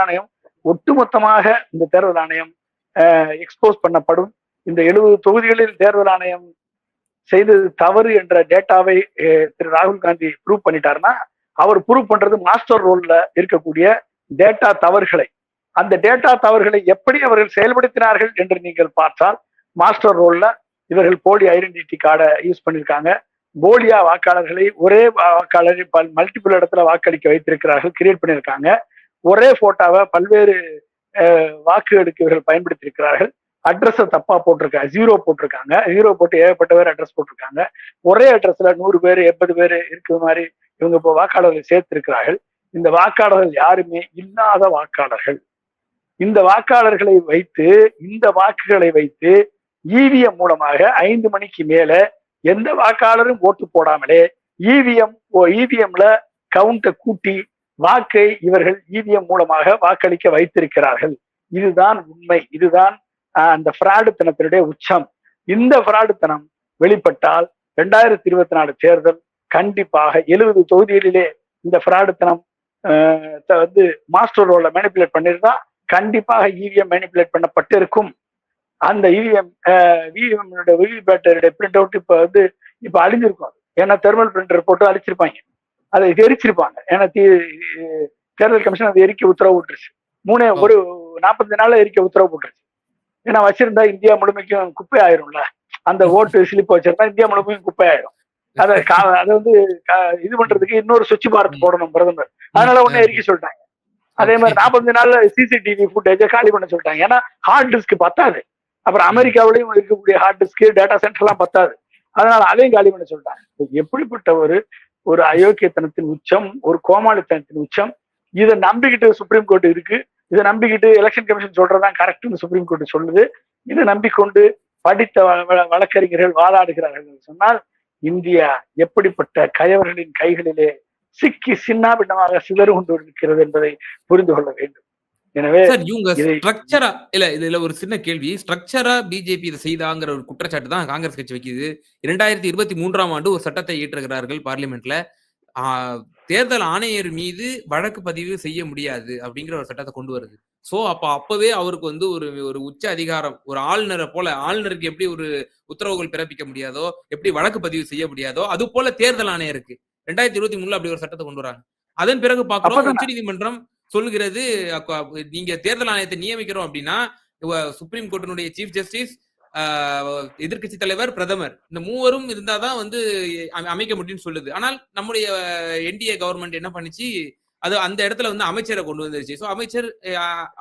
ஆணையம் ஒட்டுமொத்தமாக இந்த தேர்தல் ஆணையம் எக்ஸ்போஸ் பண்ணப்படும். இந்த 70 தொகுதிகளில் தேர்தல் ஆணையம் செய்தது தவறு என்ற டேட்டாவை திரு ராகுல் காந்தி ப்ரூவ் பண்ணிட்டாருன்னா, அவர் ப்ரூவ் பண்றது மாஸ்டர் ரோல்ல இருக்கக்கூடிய டேட்டா தவறுகளை, அந்த டேட்டா தவறுகளை எப்படி அவர்கள் செயல்படுத்தினார்கள் என்று நீங்கள் பார்த்தால், மாஸ்டர் ரோல்ல இவர்கள் போலி ஐடென்டிட்டி கார்டை யூஸ் பண்ணியிருக்காங்க. போலியா வாக்காளர்களை ஒரே வாக்காளரை மல்டிபிள் இடத்துல வாக்களிக்க வைத்திருக்கிறார்கள், கிரியேட் பண்ணியிருக்காங்க. ஒரே போட்டோவை பல்வேறு வாக்குகளுக்கு இவர்கள் பயன்படுத்தி இருக்கிறார்கள். அட்ரஸ் தப்பா போட்டிருக்காங்க, 0 போட்டிருக்காங்க. 0 போட்டு ஏகப்பட்ட பேர் அட்ரஸ் போட்டிருக்காங்க. ஒரே அட்ரஸ்ல 100 பேர் 80 பேர் இருக்கிற மாதிரி இவங்க இப்போ வாக்காளர்களை சேர்த்திருக்கிறார்கள். இந்த வாக்காளர்கள் யாருமே இல்லாத வாக்காளர்கள். இந்த வாக்காளர்களை வைத்து, இந்த வாக்குகளை வைத்து இவிஎம் மூலமாக 5 மணிக்கு மேல எந்த வாக்காளரும் ஓட்டு போடாமலே இவிஎம்ல கவுண்டை கூட்டி வாக்கை இவர்கள் இவிஎம் மூலமாக வாக்களிக்க வைத்திருக்கிறார்கள். இதுதான் உண்மை. இதுதான் அந்த பிராடுத்தனத்தினுடைய உச்சம். இந்த பிராடுத்தனம் வெளிப்பட்டால் 2024 தேர்தல் கண்டிப்பாக 70 தொகுதிகளிலே இந்த பிராடுத்தனம் வந்து மாஸ்டர் ரோல்ல மேனிப்புலேட் பண்ணிருந்தா கண்டிப்பாக இவிஎம் மேனிப்புலேட் பண்ணப்பட்டு இருக்கும். அந்த இவிஎம் விவிபேட்டருடைய பிரிண்ட் அவுட் இப்ப அழிஞ்சிருக்கும். ஏன்னா தெர்மல் பிரிண்டர் போட்டு அழிச்சிருப்பாங்க, அதை எரிச்சிருப்பாங்க. ஏன்னா தேர்தல் கமிஷன் அதை எரிக்க உத்தரவு போட்டுருச்சு. ஒரு 45 நாள்ல எரிக்க உத்தரவு போட்டுருச்சு. ஏன்னா வச்சிருந்தா இந்தியா முழுமைக்கும் குப்பை ஆயிரும்ல. அந்த ஓட்டு ஸ்லிப் வச்சிருந்தா இந்தியா முழுமைக்கும் குப்பை ஆயிரும். அதை வந்து இது பண்றதுக்கு இன்னொரு சுவிட்ச் பாரத் போடணும் பிரதமர். அதனால ஒண்ணு எரிக்க சொல்லிட்டாங்க. அதே மாதிரி 45 நாள்ல சிசிடிவி ஃபுட்டேஜை காலி பண்ண சொல்லிட்டாங்க. ஏன்னா ஹார்ட் டிஸ்க் பத்தாது. அப்புறம் அமெரிக்காவிலையும் இருக்கக்கூடிய ஹார்ட் டிஸ்க் டேட்டா சென்டர் எல்லாம் பத்தாது. அதனால அதையும் காலி பண்ண சொல்லிட்டாங்க. எப்படிப்பட்ட ஒரு அயோக்கியத்தனத்தின் உச்சம், ஒரு கோமாளித்தனத்தின் உச்சம். இதை நம்பிக்கிட்டு சுப்ரீம் கோர்ட் இருக்கு. இதை நம்பிக்கிட்டு எலெக்ஷன் கமிஷன் சொல்றதுதான் கரெக்ட்னு சுப்ரீம் கோர்ட் சொல்லுது. இதை நம்பிக்கொண்டு படித்த வழக்கறிஞர்கள் வாதாடுகிறார்கள் சொன்னால் இந்தியா எப்படிப்பட்ட கயவர்களின் கைகளிலே சிக்கி சின்னாபின்னமாக சிதறு கொண்டு இருக்கிறது என்பதை புரிந்து கொள்ள வேண்டும். எனவே சார் இவங்க ஸ்ட்ரக்சரா இல்ல இதுல ஒரு சின்ன கேள்வி, ஸ்ட்ரக்சரா பிஜேபி இதை செய்தாங்கிற ஒரு குற்றச்சாட்டு தான் காங்கிரஸ் கட்சி வைக்குது. 2023ஆம் ஆண்டு ஒரு சட்டத்தை இயற்றுகிறார்கள் பார்லிமெண்ட்ல. தேர்தல் ஆணையர் மீது வழக்கு பதிவு செய்ய முடியாது அப்படிங்கிற ஒரு சட்டத்தை கொண்டு வருது. சோ அப்பவே அவருக்கு வந்து ஒரு உச்ச அதிகாரம், ஒரு ஆளுநரை போல, ஆளுநருக்கு எப்படி ஒரு உத்தரவுகள் பிறப்பிக்க முடியாதோ, எப்படி வழக்கு பதிவு செய்ய முடியாதோ, அது போல தேர்தல் ஆணையருக்கு 2023ல அப்படி ஒரு சட்டத்தை கொண்டு வராங்க. அதன் பிறகு பார்க்கிறோம் உச்சநீதிமன்றம் சொல்லுகிறது, நீங்க தேர்தல் ஆணையத்தை நியமிக்கிறோம் அப்படின்னா சுப்ரீம் கோர்ட்டினுடைய சீஃப் ஜஸ்டிஸ், எதிர்க்கட்சி தலைவர், பிரதமர் இந்த மூவரும் இருந்தாதான் வந்து அமைக்க முடியும்னு சொல்லுது. ஆனால் நம்முடைய என்டிஏ கவர்மெண்ட் என்ன பண்ணிச்சு, அது அந்த இடத்துல வந்து அமைச்சரை கொண்டு வந்துருச்சு. சோ அமைச்சர்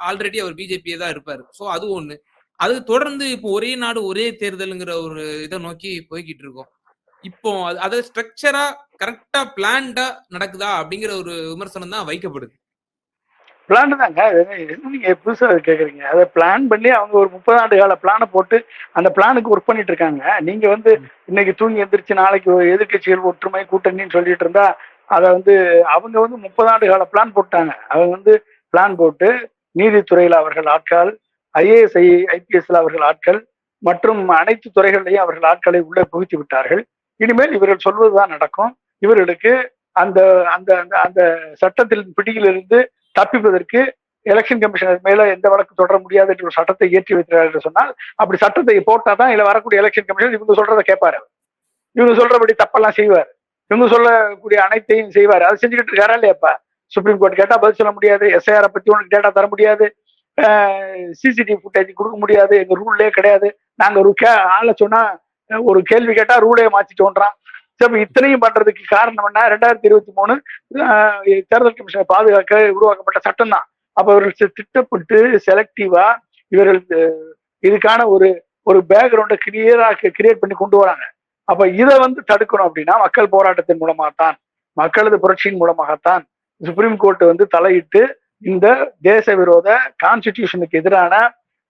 ஆல்ரெடி அவர் பிஜேபியே தான் இருப்பாரு. சோ அது ஒண்ணு. அது தொடர்ந்து இப்போ ஒரே நாடு ஒரே தேர்தலுங்கிற ஒரு இதை நோக்கி போய்கிட்டு இருக்கோம். இப்போ அது ஸ்ட்ரக்சரா கரெக்டா பிளான்டா நடக்குதா அப்படிங்கிற ஒரு விமர்சனம் தான் வைக்கப்படுது. பிளான் தாங்க. நீங்க புதுசா கேக்குறீங்க. அதை பிளான் பண்ணி அவங்க ஒரு 30 ஆண்டு கால பிளானை போட்டு அந்த பிளானுக்கு ஒர்க் பண்ணிட்டு இருக்காங்க. நீங்க வந்து இன்னைக்கு தூங்கி எந்திரிச்சு நாளைக்கு எதிர்கட்சிகள் ஒற்றுமை கூட்டணின்னு சொல்லிட்டு இருந்தா அதை வந்து அவங்க வந்து 30 ஆண்டு கால பிளான் போட்டாங்க. அவங்க வந்து பிளான் போட்டு நீதித்துறையில் அவர்கள் ஆட்கள், IAS IPSல அவர்கள் ஆட்கள் மற்றும் அனைத்து துறைகளிலையும் அவர்கள் ஆட்களை உள்ளே புகுத்தி விட்டார்கள். இனிமேல் இவர்கள் சொல்வதுதான் நடக்கும். இவர்களுக்கு அந்த அந்த அந்த சட்டத்தில் பிடியிலிருந்து தப்பிப்பதற்கு எலெக்ஷன் கமிஷனர் மேல எந்த வழக்கு தொடர முடியாது என்ற ஒரு சட்டத்தை ஏற்றி வைக்கிறார் என்று சொன்னால், அப்படி சட்டத்தை போட்டாதான் இதுல வரக்கூடிய எலெக்ஷன் கமிஷன் இவங்க சொல்றதை கேட்பாரு. இவங்க சொல்றபடி தப்பெல்லாம் செய்வார். இவங்க சொல்லக்கூடிய அனைத்தையும் செய்வார். அதை செஞ்சுக்கிட்டு இருக்காரா இல்லையாப்பா? சுப்ரீம் கோர்ட் கேட்டா பதில் சொல்ல முடியாது. SIR பத்தி உனக்கு டேட்டா தர முடியாது. CCTV ஃபுட்டேஜ் கொடுக்க முடியாது. எங்க ரூல்லே கிடையாது. நாங்க ஒரு ஆளை சொன்னா ஒரு கேள்வி கேட்டா ரூலே மாத்திட்டோன்றான். இத்தனையும் பண்றதுக்கு காரணம் என்ன? 2023 தேர்தல் கமிஷனை பாதுகாக்க உருவாக்கப்பட்ட சட்டம் தான். அப்ப இவர்கள் திட்டப்பட்டு செலக்டிவா இவர்கள் இதுக்கான ஒரு பேக்ரவுண்டை கிரியேட் பண்ணி கொண்டு வராங்க. அப்ப இதை வந்து தடுக்கணும் அப்படின்னா மக்கள் போராட்டத்தின் மூலமாகத்தான், மக்களது புரட்சியின் மூலமாகத்தான் சுப்ரீம் கோர்ட் வந்து தலையிட்டு இந்த தேச விரோத கான்ஸ்டிடியூஷனுக்கு எதிரான,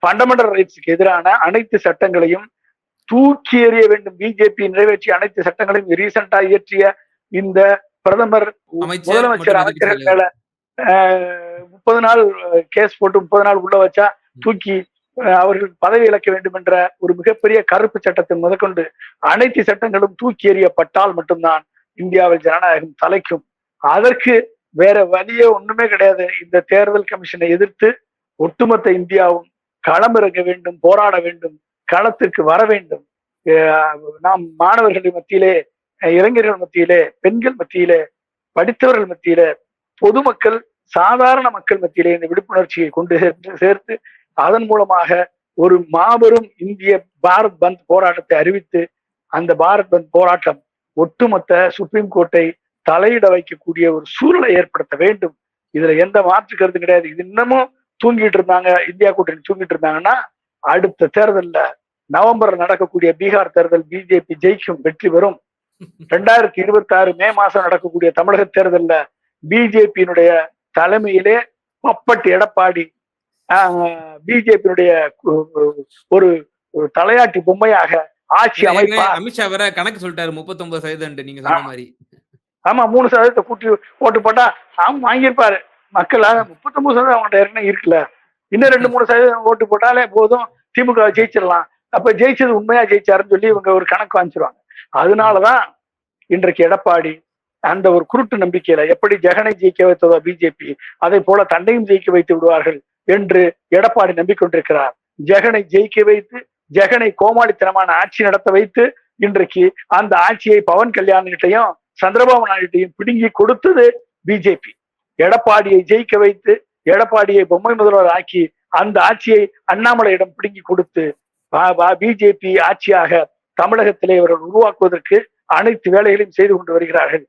ஃபண்டமெண்டல் ரைட்ஸுக்கு எதிரான அனைத்து சட்டங்களையும் தூக்கி எறிய வேண்டும். பிஜேபி நிறைவேற்றிய அனைத்து சட்டங்களையும் ரீசெண்டா இயற்றிய இந்த பிரதமர், முதலமைச்சர், அமைச்சர்கள் மேல 30 நாள் கேஸ் போட்டு 30 நாள் உள்ள வச்சா தூக்கி அவர்கள் பதவி இழக்க வேண்டும் என்ற ஒரு மிகப்பெரிய கருப்பு சட்டத்தை முதற்கொண்டு அனைத்து சட்டங்களும் தூக்கி எறியப்பட்டால் மட்டும்தான் இந்தியாவில் ஜனநாயகம் தலைக்கும். அதற்கு வேற வழியே ஒண்ணுமே கிடையாது. இந்த தேர்தல் கமிஷனை எதிர்த்து ஒட்டுமொத்த இந்தியாவும் களமிறங்க வேண்டும், போராட வேண்டும், களத்திற்கு வர வேண்டும். நாம் மாணவர்கள் மத்தியிலே, இளைஞர்கள் மத்தியிலே, பெண்கள் மத்தியிலே, படித்தவர்கள் மத்தியிலே, பொதுமக்கள், சாதாரண மக்கள் மத்தியிலே இந்த விழிப்புணர்ச்சியை கொண்டு சேர்த்து அதன் மூலமாக ஒரு மாபெரும் இந்திய பாரத் பந்த் போராட்டத்தை அறிவித்து அந்த பாரத் பந்த் போராட்டம் ஒட்டுமொத்த சுப்ரீம் கோர்ட்டை தலையிட வைக்கக்கூடிய ஒரு சூழலை ஏற்படுத்த வேண்டும். இதுல எந்த மாற்று கருத்து கிடையாது. இது இன்னமும் தூங்கிட்டு இருந்தாங்க, இந்தியா கூட்டணி தூங்கிட்டு இருந்தாங்கன்னா அடுத்த தேர்தல்ல நவம்பர்ல நடக்கக்கூடிய பீகார் தேர்தல் பிஜேபி ஜெயிக்கும், வெற்றி பெறும். 2026 மே மாசம் நடக்கக்கூடிய தமிழக தேர்தல்ல பிஜேபியினுடைய தலைமையிலே பப்பட் எடப்பாடி பிஜேபியினுடைய ஒரு தலையாட்டி பொம்மையாக ஆட்சி அமைப்பா. அமித்ஷா வேற கணக்கு சொல்லிட்டாரு 39% நீங்க சொன்ன மாதிரி. ஆமா, 3% கூட்டி ஓட்டு போட்டா அவன் வாங்கியிருப்பாரு. மக்கள் 39% அவங்கள்ட்ட ஏற்கனவே இருக்குல்ல, இன்னும் 2-3% ஓட்டு போட்டாலே போதும், திமுக ஜெயிச்சிடலாம். அப்ப ஜெயிச்சது உண்மையா ஜெயிச்சாருன்னு சொல்லி இவங்க ஒரு கணக்கு வாங்கிச்சிருவாங்க. அதனாலதான் இன்றைக்கு எடப்பாடி அந்த ஒரு குருட்டு நம்பிக்கையில எப்படி ஜெகனை ஜெயிக்க வைத்ததோ பிஜேபி, அதை போல தன்னையும் ஜெயிக்க வைத்து விடுவார்கள் என்று எடப்பாடி நம்பிக்கொண்டிருக்கிறார். ஜெகனை ஜெயிக்க வைத்து, ஜெகனை கோமாளித்தனமான ஆட்சி நடத்த வைத்து இன்றைக்கு அந்த ஆட்சியை பவன் கல்யாண்கிட்டையும் சந்திரபாபு நாயுட்டையும் பிடுங்கி கொடுத்தது பிஜேபி. எடப்பாடியை ஜெயிக்க வைத்து, எடப்பாடியை பொம்மை முதல்வர் ஆக்கி அந்த ஆட்சியை அண்ணாமலையிடம் பிடுங்கி கொடுத்து பிஜேபி ஆட்சியாக தமிழகத்திலே இவர்கள் உருவாக்குவதற்கு அனைத்து வேலைகளையும் செய்து கொண்டு வருகிறார்கள்.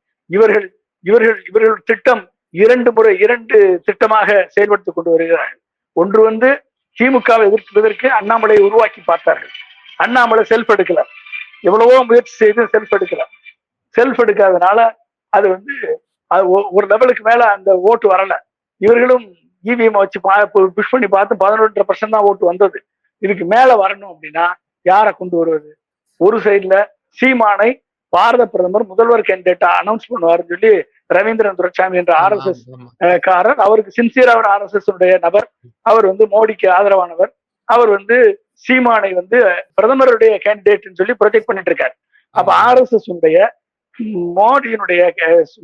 இவர்கள் திட்டம் இரண்டு திட்டமாக செயல்படுத்திக் கொண்டு வருகிறார்கள். ஒன்று வந்து திமுகவை எதிர்ப்பதற்கு அண்ணாமலையை உருவாக்கி பார்த்தார்கள். அண்ணாமலை செல்ஃப் எடுக்கல, எவ்வளவோ முயற்சி செய்து செல்ஃப் எடுக்காதனால அது வந்து ஒரு லெவலுக்கு மேல அந்த ஓட்டு வரல. இவர்களும் இவிஎம் வச்சு புஷ் பண்ணி பார்த்து 11.5% தான் ஓட்டு வந்தது. இதுக்கு மேல வரணும் அப்படின்னா யாரை கொண்டு வருவது? ஒரு சைட்ல சீமானை பாரத பிரதமர் முதல்வர் கேண்டிடேட்டா அனௌன்ஸ் பண்ணுவாருன்னு சொல்லி ரவீந்திரன் துரைசாமி என்ற RSS காரர், அவருக்கு சின்சியரா அவர் RSS நபர், அவர் மோடிக்கு ஆதரவானவர், அவர் சீமானை பிரதமருடைய கேண்டிடேட்னு சொல்லி ப்ரொஜெக்ட் பண்ணிட்டு இருக்காரு. அப்ப RSS மோடியினுடைய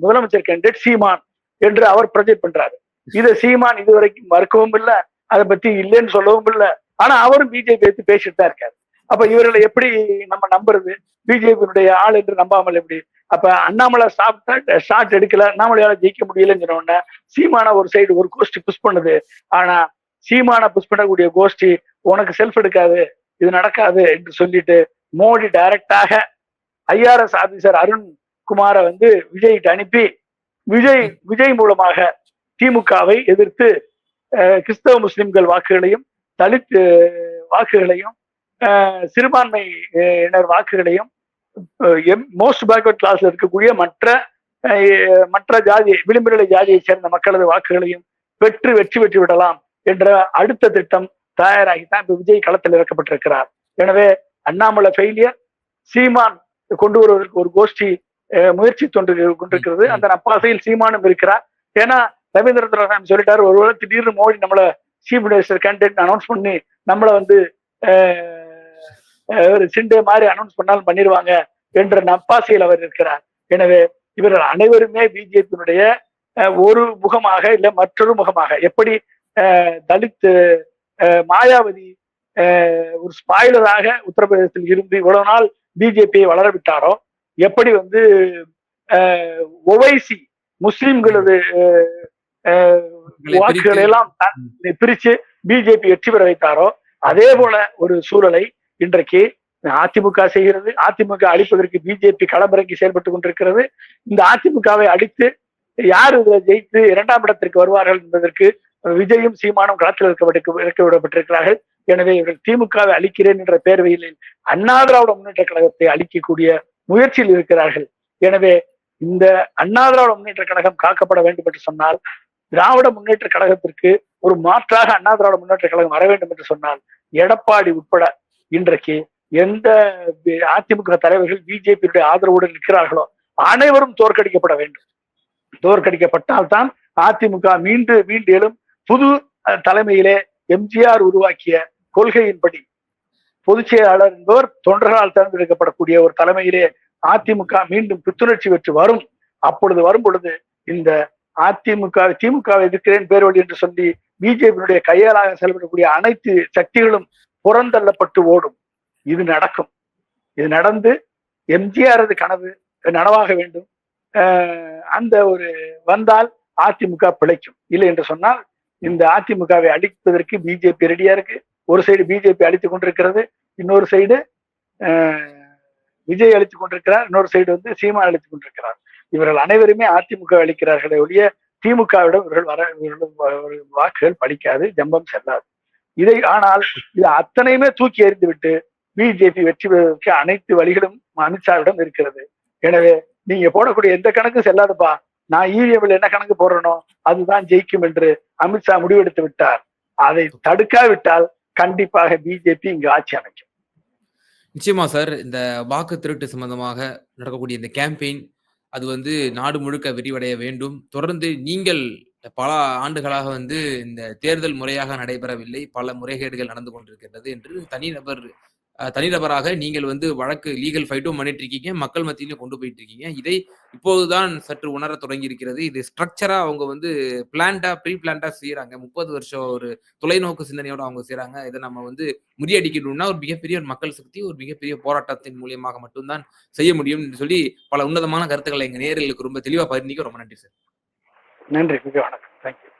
முதலமைச்சர் கேண்டிடேட் சீமான் என்று அவர் ப்ரொஜெக்ட் பண்றாரு. இதை சீமான் இதுவரைக்கும் மறுக்கவும் இல்லை, அதை பத்தி இல்லைன்னு சொல்லவும் இல்லை. ஆனா அவரும் பிஜேபி எடுத்து பேசிட்டு தான் இருக்காரு. அப்ப இவர்களை எப்படி நம்ம நம்புறது? பிஜேபியினுடைய ஆள் என்று நம்பாமல் எப்படி? அப்ப அண்ணாமலை ஷாட் எடுக்கல, அண்ணாமலையால ஜெயிக்க முடியலன்னு சொன்ன உடனே சீமான ஒரு சைடு ஒரு கோஷ்டி புஷ் பண்ணுது. ஆனா சீமான புஷ் பண்ணக்கூடிய கோஷ்டி உனக்கு செல்ஃப் எடுக்காது, இது நடக்காது என்று சொல்லிட்டு மோடி டைரக்டாக IRS ஆபீசர் அருண் குமாரை விஜய்கிட்ட அனுப்பி விஜய் மூலமாக திமுகவை எதிர்த்து கிறிஸ்தவ முஸ்லிம்கள் வாக்குகளையும் தலித் வாக்குகளையும் சிறுபான்மையினர் வாக்குகளையும் மோஸ்ட் பேக்வர்ட் கிளாஸ்ல இருக்கக்கூடிய மற்ற ஜாதி விளிம்புநிலை ஜாதியை சேர்ந்த மக்களது வாக்குகளையும் வெற்றி விடலாம் என்ற அடுத்த திட்டம் தயாராகித்தான் இப்ப விஜய் களத்தில் இறக்கப்பட்டிருக்கிறார். எனவே அண்ணாமலை ஃபெயிலியர், சீமான் கொண்டு வருவதற்கு ஒரு கோஷ்டி முயற்சி கொண்டிருக்கிறது. அந்த நப்பாசையில் சீமானும் இருக்கிறார். ஏன்னா ரவீந்திர துரைசாமி சொல்லிட்டாரு, ஒருவேளை திடீர்னு மோடி நம்மள சீஃப் மினிஸ்டர் கேண்டிடேட் அனௌன்ஸ் பண்ணி நம்மள ஒரு சிண்டே மாதிரி அனௌன்ஸ் பண்ணாலும் பண்ணிடுவாங்க என்ற நப்பாசையில் அவர் இருக்கிறார். எனவே இவர்கள் அனைவருமே பிஜேபியினுடைய ஒரு முகமாக இல்ல மற்றொரு முகமாக, எப்படி தலித் மாயாவதி ஒரு ஸ்பாயிலராக உத்தரப்பிரதேசத்தில் இருந்து இவ்வளவு நாள் பிஜேபியை வளர விட்டாரோ, எப்படி ஒவைசி முஸ்லிம்களது வாக்குகளை எல்லாம் பிரிச்சு பிஜேபி வெற்றி பெற வைத்தாரோ, அதே போல ஒரு சூழலை இன்றைக்கு அதிமுக செய்கிறது. அதிமுக அழிப்பதற்கு பிஜேபி களமிறங்கி செயல்பட்டுக் கொண்டிருக்கிறது. இந்த அதிமுகவை அழித்து யார் இதுல ஜெயித்து 2ஆம் இடத்திற்கு வருவார்கள் என்பதற்கு விஜயும் சீமானும் களத்தில் இறக்க விடப்பட்டிருக்கிறார்கள். எனவே இவர்கள் திமுகவை அழிக்கிறேன் என்ற பேர்வையில் அண்ணா திராவிட முன்னேற்ற கழகத்தை அழிக்கக்கூடிய முயற்சியில் இருக்கிறார்கள். எனவே இந்த அண்ணா திராவிட முன்னேற்ற கழகம் காக்கப்பட வேண்டும் என்று சொன்னால், திராவிட முன்னேற்ற கழகத்திற்கு ஒரு மாற்றாக அண்ணா திராவிட முன்னேற்ற கழகம் வர வேண்டும் என்று சொன்னால், எடப்பாடி உட்பட இன்றைக்கு எந்த அதிமுக தலைவர்கள் பிஜேபியுடைய ஆதரவுடன் இருக்கிறார்களோ அனைவரும் தோற்கடிக்கப்பட வேண்டும். தோற்கடிக்கப்பட்டால்தான் அதிமுக மீண்டு எழும். புது தலைமையிலே எம்ஜிஆர் உருவாக்கிய கொள்கையின்படி பொதுச் செயலாளர் என்பவர் தொண்டர்களால் தேர்ந்தெடுக்கப்படக்கூடிய ஒரு தலைமையிலே அதிமுக மீண்டும் புத்துணர்ச்சி பெற்று வரும். அப்பொழுது வரும் பொழுது இந்த திமுக எதிர்க்கிறேன் பேர்வழி என்று சொல்லி பிஜேபியினுடைய கையாளாக செயல்படக்கூடிய அனைத்து சக்திகளும் புறந்தள்ளப்பட்டு ஓடும். இது நடக்கும். இது நடந்து எம்ஜிஆரது கனவு நனவாக வேண்டும். அந்த ஒரு வந்தால் அதிமுக பிழைக்கும். இல்லை என்று சொன்னால் இந்த அதிமுகவை அழிப்பதற்கு பிஜேபி ரெடியா இருக்கு. ஒரு சைடு பிஜேபி அழித்துக் கொண்டிருக்கிறது, இன்னொரு சைடு விஜய் அழித்துக் கொண்டிருக்கிறார், இன்னொரு சைடு சீமான் அழித்துக் கொண்டிருக்கிறார். இவர்கள் அனைவருமே அதிமுக அளிக்கிறார்களே ஒழிய திமுகவிடம் இவர்கள் வாக்குகள் பலிக்காது, ஜம்பம் செல்லாது. ஆனால் இது அத்தனையுமே தூக்கி எறிந்து விட்டு பிஜேபி வெற்றி பெறுவதற்கு அனைத்து வழிகளும் அமித்ஷாவிடம் இருக்கிறது. எனவே நீங்க போடக்கூடிய எந்த கணக்கும் செல்லாதுப்பா, நான் இவிஎம்ல என்ன கணக்கு போடுறனோ அதுதான் ஜெயிக்கும் என்று அமித்ஷா முடிவெடுத்து விட்டார். அதை தடுக்காவிட்டால் கண்டிப்பாக பிஜேபி இங்கு ஆட்சி அமைக்கும். நிச்சயமா சார். இந்த வாக்கு திருட்டு சம்பந்தமாக நடக்கக்கூடிய இந்த கேம்பெயின் அது நாடு முழுக்க விரிவடைய வேண்டும். தொடர்ந்து நீங்கள் பல ஆண்டுகளாக இந்த தேர்தல் முறையாக நடைபெறவில்லை, பல முறைகேடுகள் நடந்து கொண்டிருக்கிறது என்று தனிநபராக நீங்கள் வழக்கு லீகல் ஃபைட்டும் பண்ணிட்டு இருக்கீங்க, மக்கள் மத்தியிலும் கொண்டு போயிட்டு இருக்கீங்க. இதை இப்போதுதான் சற்று உணர தொடங்கி இருக்கிறது. இது ஸ்ட்ரக்சரா அவங்க ப்ரீ பிளான்டா செய்யறாங்க. 30 வருஷம் ஒரு தொலைநோக்கு சிந்தனையோட அவங்க செய்யறாங்க. இதை நம்ம முறியடிக்கணும்னா ஒரு மிகப்பெரிய ஒரு மக்கள் சக்தி, ஒரு மிகப்பெரிய போராட்டத்தின் மூலியமாக மட்டும்தான் செய்ய முடியும் என்று சொல்லி பல உன்னதமான கருத்துக்களை எங்க நேயர்களுக்கு ரொம்ப தெளிவா பகிர்ந்தீங்க. ரொம்ப நன்றி சார். நன்றி, மிக வணக்கம். தேங்க்யூ.